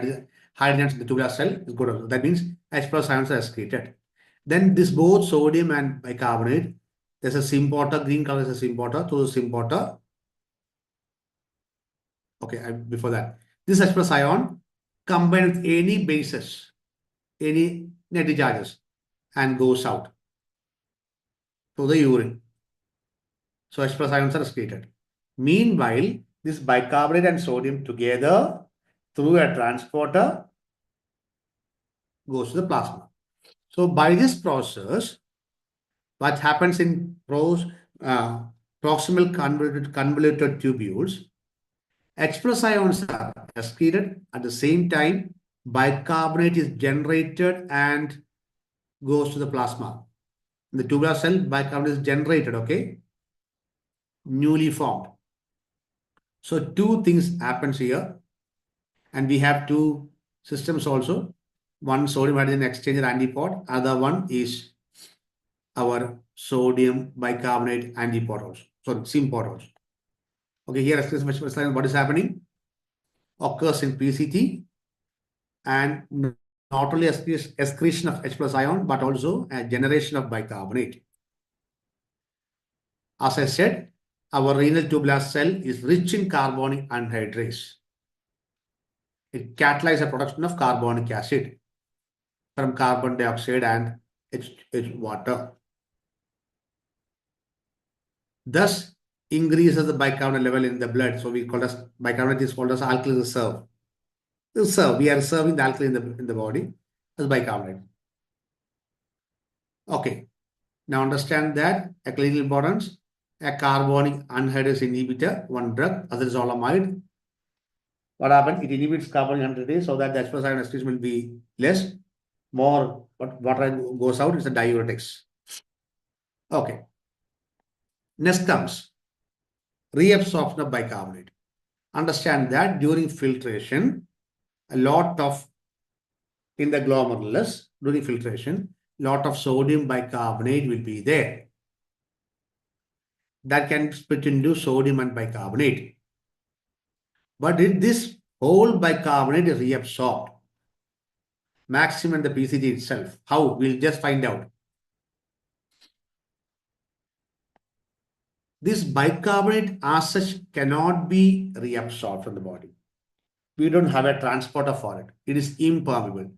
hydrogen in the tubular cell is good. That means H plus ions are excreted. Then this both sodium and bicarbonate, there's a symporter, green color is a symporter. Through the symporter, okay, before that, this H plus ion combined with any bases, any negative charges, and goes out to the urine. So H plus ions are excreted. Meanwhile, this bicarbonate and sodium together through a transporter goes to the plasma. So by this process, what happens in proximal convoluted tubules, H plus ions are excreted. At the same time, bicarbonate is generated and goes to the plasma. In the tubular cell, bicarbonate is generated, okay? Newly formed. So two things happens here. And we have two systems also. One sodium hydrogen exchanger antipod. Other one is our sodium bicarbonate antipod also. So sympod also. Okay, here what is happening? Occurs in PCT, and not only excretion of H plus ion, but also a generation of bicarbonate. As I said, our renal tubular cell is rich in carbonic anhydrase. It catalyzes the production of carbonic acid from carbon dioxide and water. Thus, increases the bicarbonate level in the blood. So we call as bicarbonate is called as alkali reserve. Reserve, we are reserving the alkali in the body as bicarbonate. Okay. Now understand that a clinical importance, a carbonic anhydrase inhibitor, one drug, azathiolamide. What happens? It inhibits carbonic anhydrase so that the H plus ion excretion will be less. More water goes out, it's a diuretics. Okay. Next comes reabsorption of bicarbonate. Understand that during filtration, a lot of, in the glomerulus, during filtration, lot of sodium bicarbonate will be there. That can split into sodium and bicarbonate. But this whole bicarbonate is reabsorbed. Maximum the PCT itself. How? We'll just find out. This bicarbonate as such cannot be reabsorbed from the body. We don't have a transporter for it. It is impermeable.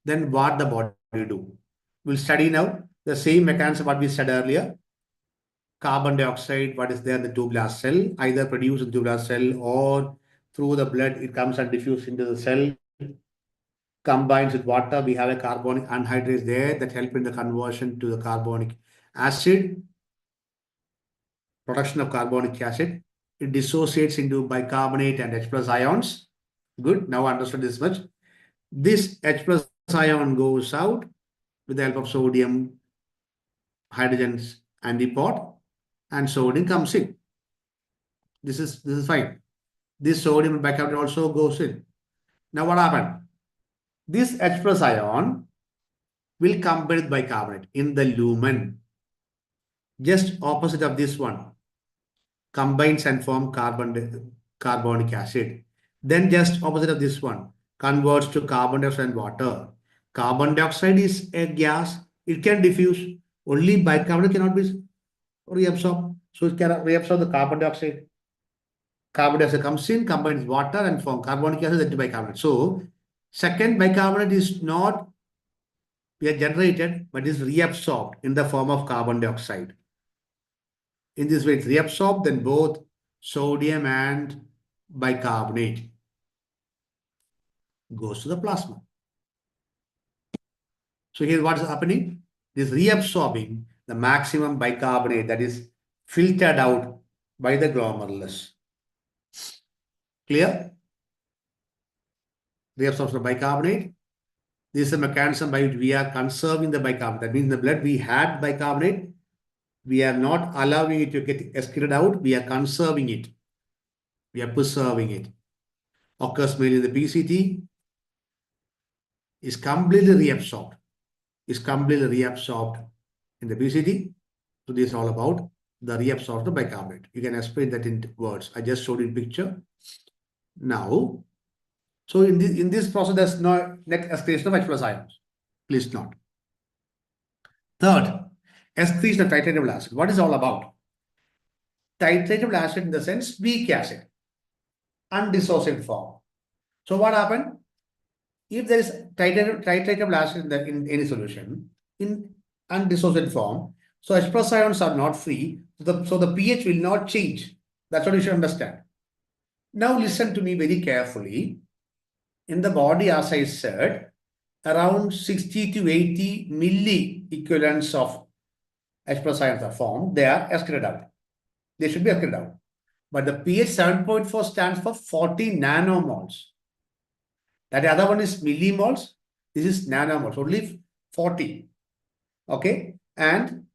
Then what the body do? We'll study now the same mechanism what we said earlier. carbon dioxide, what is there in the tubular cell, either produced in the tubular cell or through the blood, it comes and diffuses into the cell, combines with water. We have a carbonic anhydrase there that help in the conversion to the carbonic acid, production of carbonic acid. It dissociates into bicarbonate and H plus ions. Good. Now understood this much. This H plus ion goes out with the help of sodium, hydrogens, and the pot, and sodium comes in. This is fine. This sodium bicarbonate also goes in. Now what happened? This H plus ion will combine with bicarbonate in the lumen, just opposite of this one, combines and form carbonic acid. Then just opposite of this one, converts to carbon dioxide and water. Carbon dioxide is a gas. It can diffuse. Only bicarbonate cannot be reabsorbed. So it cannot reabsorb the carbon dioxide. Carbon dioxide comes in, combines water and form carbonic acid, then to bicarbonate. So second bicarbonate is not generated, but is reabsorbed in the form of carbon dioxide. In this way, it's reabsorbed, then both sodium and bicarbonate goes to the plasma. So here what is happening? This reabsorbing the maximum bicarbonate that is filtered out by the glomerulus. Clear? Reabsorption of bicarbonate. This is a mechanism by which we are conserving the bicarbonate. That means in the blood we had bicarbonate. We are not allowing it to get excreted out. We are conserving it. We are preserving it. Occurs mainly in the PCT. Is completely reabsorbed. Is completely reabsorbed in the PCT. So this is all about the reabsorption of bicarbonate. You can explain that in words. I just showed you in picture. Now, so in this process, there's no net excretion of H plus ions. Please note. Third, excretion of titratable acid. What is it all about? Titratable acid in the sense weak acid, undissociated form. So what happened? If there is titratable acid in any solution in undissociated form, so H plus ions are not free, so the pH will not change. That's what you should understand. Now listen to me very carefully. In the body, as I said, around 60 to 80 milli equivalents of H plus ions are formed. They are excreted out. They should be excreted out. But the pH 7.4 stands for 40 nanomoles. That other one is millimoles. This is nanomoles, only 40. Okay. And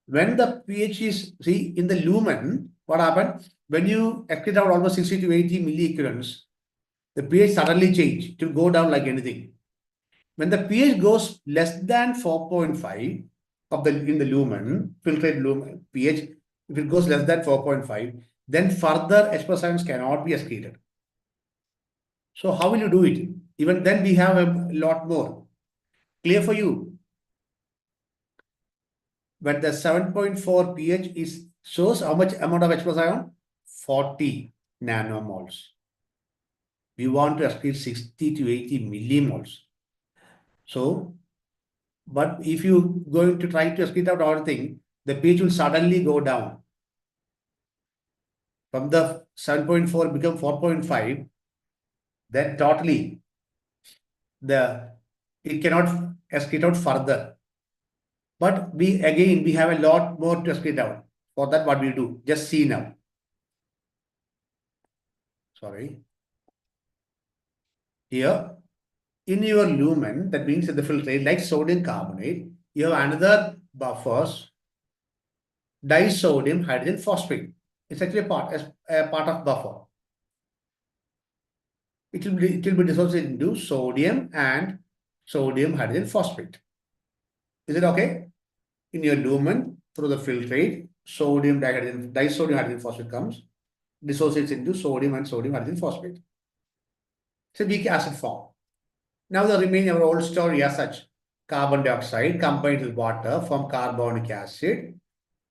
when the pH is, see, in the lumen, what happened? When you excrete out almost 60 to 80 milli equivalents, the pH suddenly change. It will go down like anything. When the pH goes less than 4.5 in the lumen, filtrate lumen pH, if it goes less than 4.5, then further H plus ions cannot be excreted. So how will you do it? Even then we have a lot more. Clear for you? When the 7.4 pH shows how much amount of H plus ion? 40 nanomoles. We want to excrete 60 to 80 millimoles. So, but if you going to try to excrete out everything, the pH will suddenly go down. From the 7.4 become 4.5, then totally it cannot excrete out further. But we have a lot more to excrete out. For that, what we do? Just see now. Sorry. Here, in your lumen, that means in the filtrate, like sodium carbonate, you have another buffers, disodium hydrogen phosphate. It's actually a part of buffer. It will be dissociated into sodium and sodium hydrogen phosphate. Is it okay? In your lumen, through the filtrate, disodium hydrogen phosphate comes, dissociates into sodium and sodium hydrogen phosphate. It's a weak acid form. Now the remaining our old story as such. Carbon dioxide combined with water form carbonic acid,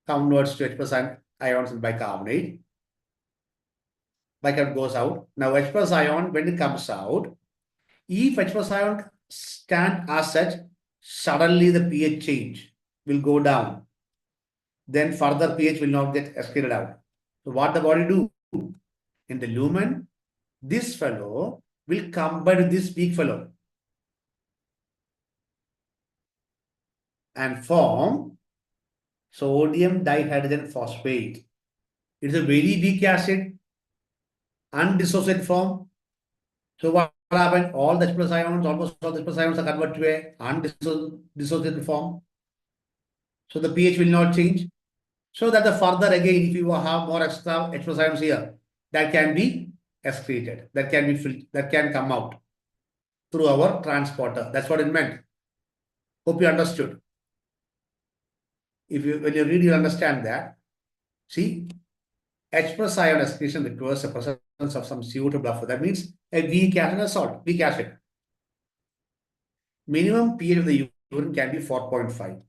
converts to H plus ions and bicarbonate. Bicarbonate goes out. Now H plus ion, when it comes out, if H plus ion stand as such, suddenly the pH change will go down. then further pH will not get excreted out. So what the body do? In the lumen, this fellow will combine with this weak fellow and form sodium dihydrogen phosphate. It's a very weak acid, undissociated form. So what happened? All the H plus ions, almost all the H plus ions are converted to a undissociated form. So the pH will not change. So that the further again, if you have more extra H plus ions here, that can be excreted, that can be that can come out through our transporter. That's what it meant. Hope you understood. If you when you read, you understand that. See, H plus ion excretion requires the presence of some CO2 buffer. That means a weak acid or salt, weak acid. Minimum pH of the urine can be 4.5,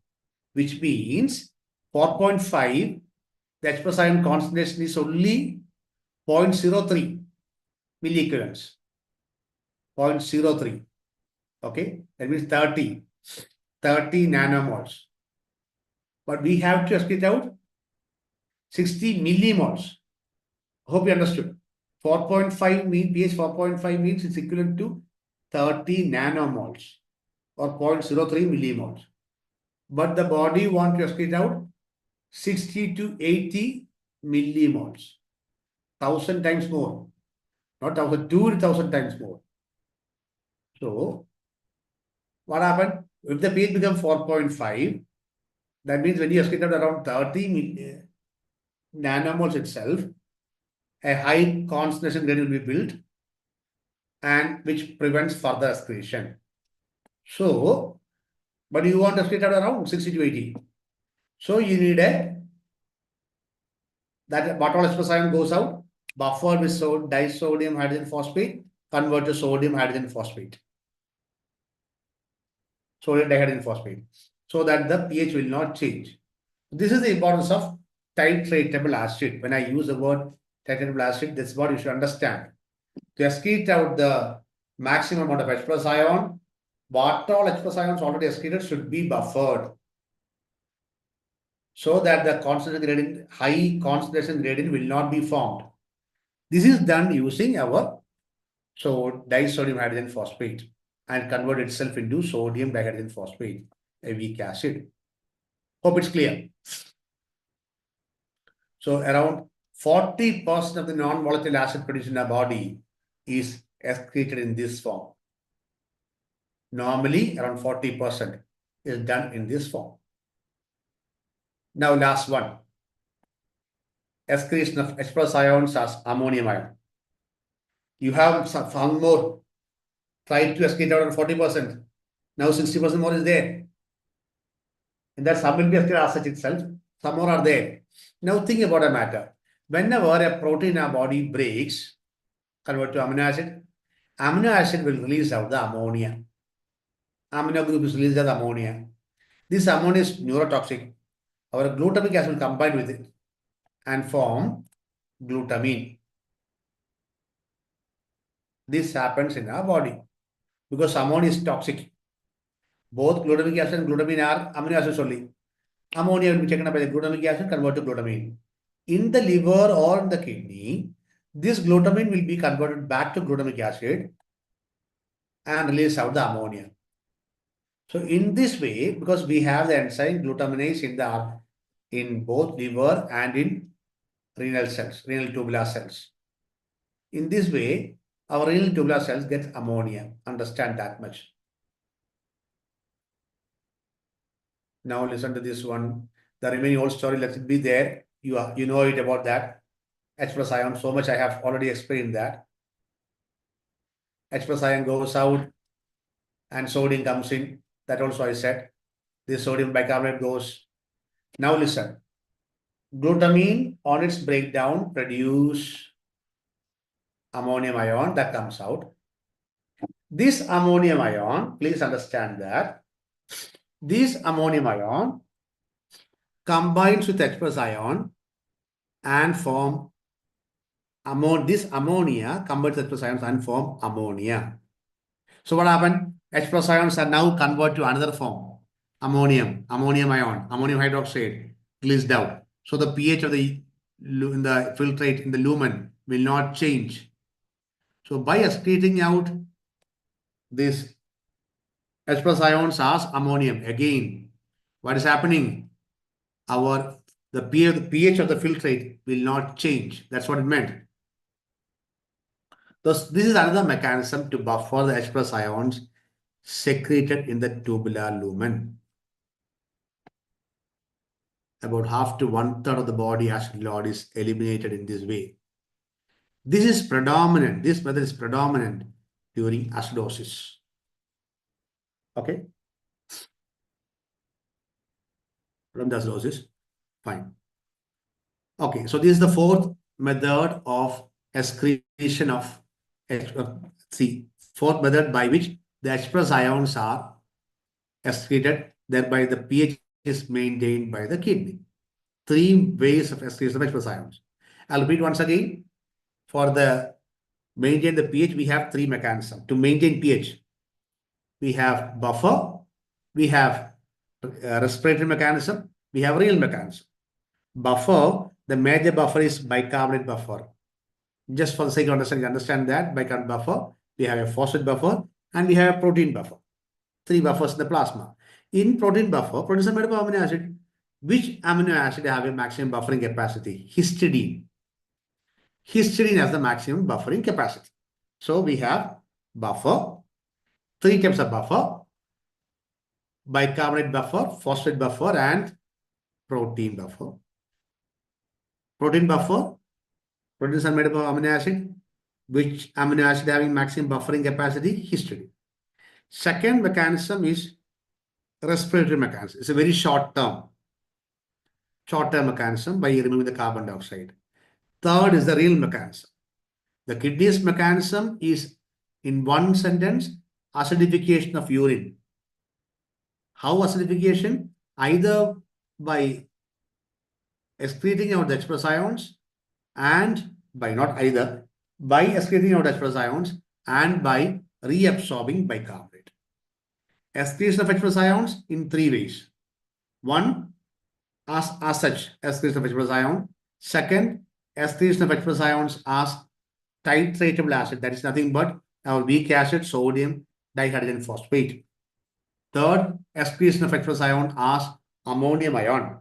which means 4.5, the H plus ion concentration is only 0.03 milliequivalents. 0.03. Okay, that means 30 nanomoles. But we have to excrete out 60 millimoles. Hope you understood. 4.5 mean pH 4.5 means it's equivalent to 30 nanomoles or 0.03 millimoles. But the body wants to excrete out 60 to 80 millimoles. 1,000 times more. Not 1,000, 2,000 times more. So, what happened? If the pH becomes 4.5, that means when you excrete out around 30 nanomoles itself, a high concentration gradient will be built and which prevents further excretion. So, but you want to excrete out around 60 to 80. So you need that what all H plus ion goes out, buffer with disodium hydrogen phosphate, convert to sodium hydrogen phosphate. Sodium dihydrogen phosphate. So that the pH will not change. This is the importance of titratable acid. When I use the word titratable acid, that's what you should understand. To excrete out the maximum amount of H plus ion, what all H plus ions already excreted should be buffered so that the concentration gradient, high concentration gradient will not be formed. This is done using our disodium hydrogen phosphate and convert itself into sodium dihydrogen phosphate, a weak acid. Hope it's clear. So around 40% of the non-volatile acid produced in our body is excreted in this form. Normally, around 40% is done in this form. Now, last one. Excretion of H plus ions as ammonium ion. You have found more. Try to excrete out on 40%. Now 60% more is there. And that some will be excreted as such itself. Some more are there. Now think about a matter. Whenever a protein in our body breaks, convert to amino acid will release out the ammonia. Amino group is released as ammonia. This ammonia is neurotoxic. Our glutamic acid will combine with it and form glutamine. This happens in our body because ammonia is toxic. Both glutamic acid and glutamine are amino acids only. Ammonia will be taken up by the glutamic acid, converted to glutamine. In the liver or in the kidney, this glutamine will be converted back to glutamic acid and release out the ammonia. So in this way, because we have the enzyme glutaminase in both liver and in renal cells, renal tubular cells. In this way, our renal tubular cells get ammonia. Understand that much. Now listen to this one. The remaining whole story, let it be there. You know it about that. H plus ion, so much I have already explained that. H plus ion goes out and sodium comes in. That also I said. This sodium bicarbonate goes. Now listen. Glutamine on its breakdown produce ammonium ion that comes out. This ammonium ion, please understand that this ammonium ion combines with H plus ion and form this ammonia combines with H plus ions and form ammonia. So what happened? H plus ions are now converted to another form. Ammonium ion, ammonium hydroxide, clears down. So the pH of the in the filtrate in the lumen will not change. So by excreting out this H plus ions as ammonium, again, what is happening? The pH of the filtrate will not change. That's what it meant. Thus, this is another mechanism to buffer the H plus ions secreted in the tubular lumen. About half to one-third of the body acid load is eliminated in this way. This method is predominant during acidosis. Okay? From the acidosis, fine. Okay, so this is the fourth method of excretion of fourth method by which the H plus ions are excreted, thereby the pH is maintained by the kidney. Three ways of excretion of H plus ions. I'll repeat once again. For the maintain the pH, we have three mechanisms. To maintain pH, we have buffer, we have respiratory mechanism, we have renal mechanism. Buffer, the major buffer is bicarbonate buffer. Just for the sake of understand that bicarbonate buffer, we have a phosphate buffer and we have a protein buffer. Three buffers in the plasma. In protein buffer, protein is made of amino acid. Which amino acid have a maximum buffering capacity? Histidine. Histidine has the maximum buffering capacity. So we have buffer, three types of buffer: bicarbonate buffer, phosphate buffer, and protein buffer. Protein buffer, proteins are made up of amino acid. Which amino acid having maximum buffering capacity? Histidine. Second mechanism is respiratory mechanism. It's a very short-term mechanism by removing the carbon dioxide. Third is the renal mechanism. The kidneys mechanism is, in one sentence, acidification of urine. How acidification? Either by excreting out the H plus ions and by excreting out H plus ions and by reabsorbing bicarbonate. Excretion of H plus ions in three ways. One, as such, excretion of H plus ion. Second, excretion of H plus ions as titratable acid, that is nothing but our weak acid, sodium dihydrogen phosphate. Third, excretion of H plus ion as ammonium ion.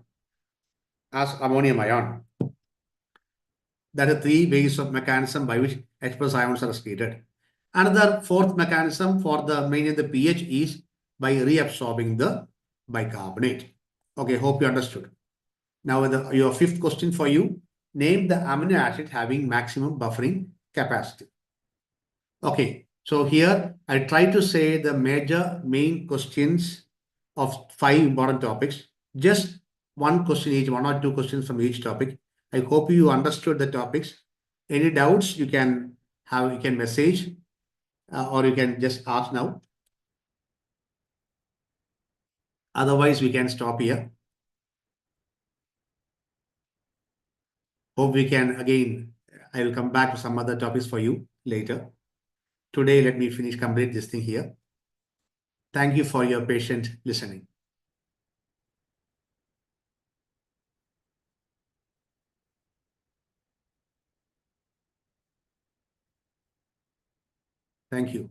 That are three ways of mechanism by which H plus ions are excreted. Another fourth mechanism for the maintaining the pH is by reabsorbing the bicarbonate. Okay, hope you understood. Now, your fifth question for you. Name the amino acid having maximum buffering capacity. Okay, so here I try to say the main questions of 5 important topics. Just one question each, one or two questions from each topic. I hope you understood the topics. Any doubts you can message or you can just ask now. Otherwise, we can stop here. Hope we can again, I will come back to some other topics for you later. Today, let me complete this thing here. Thank you for your patient listening. Thank you.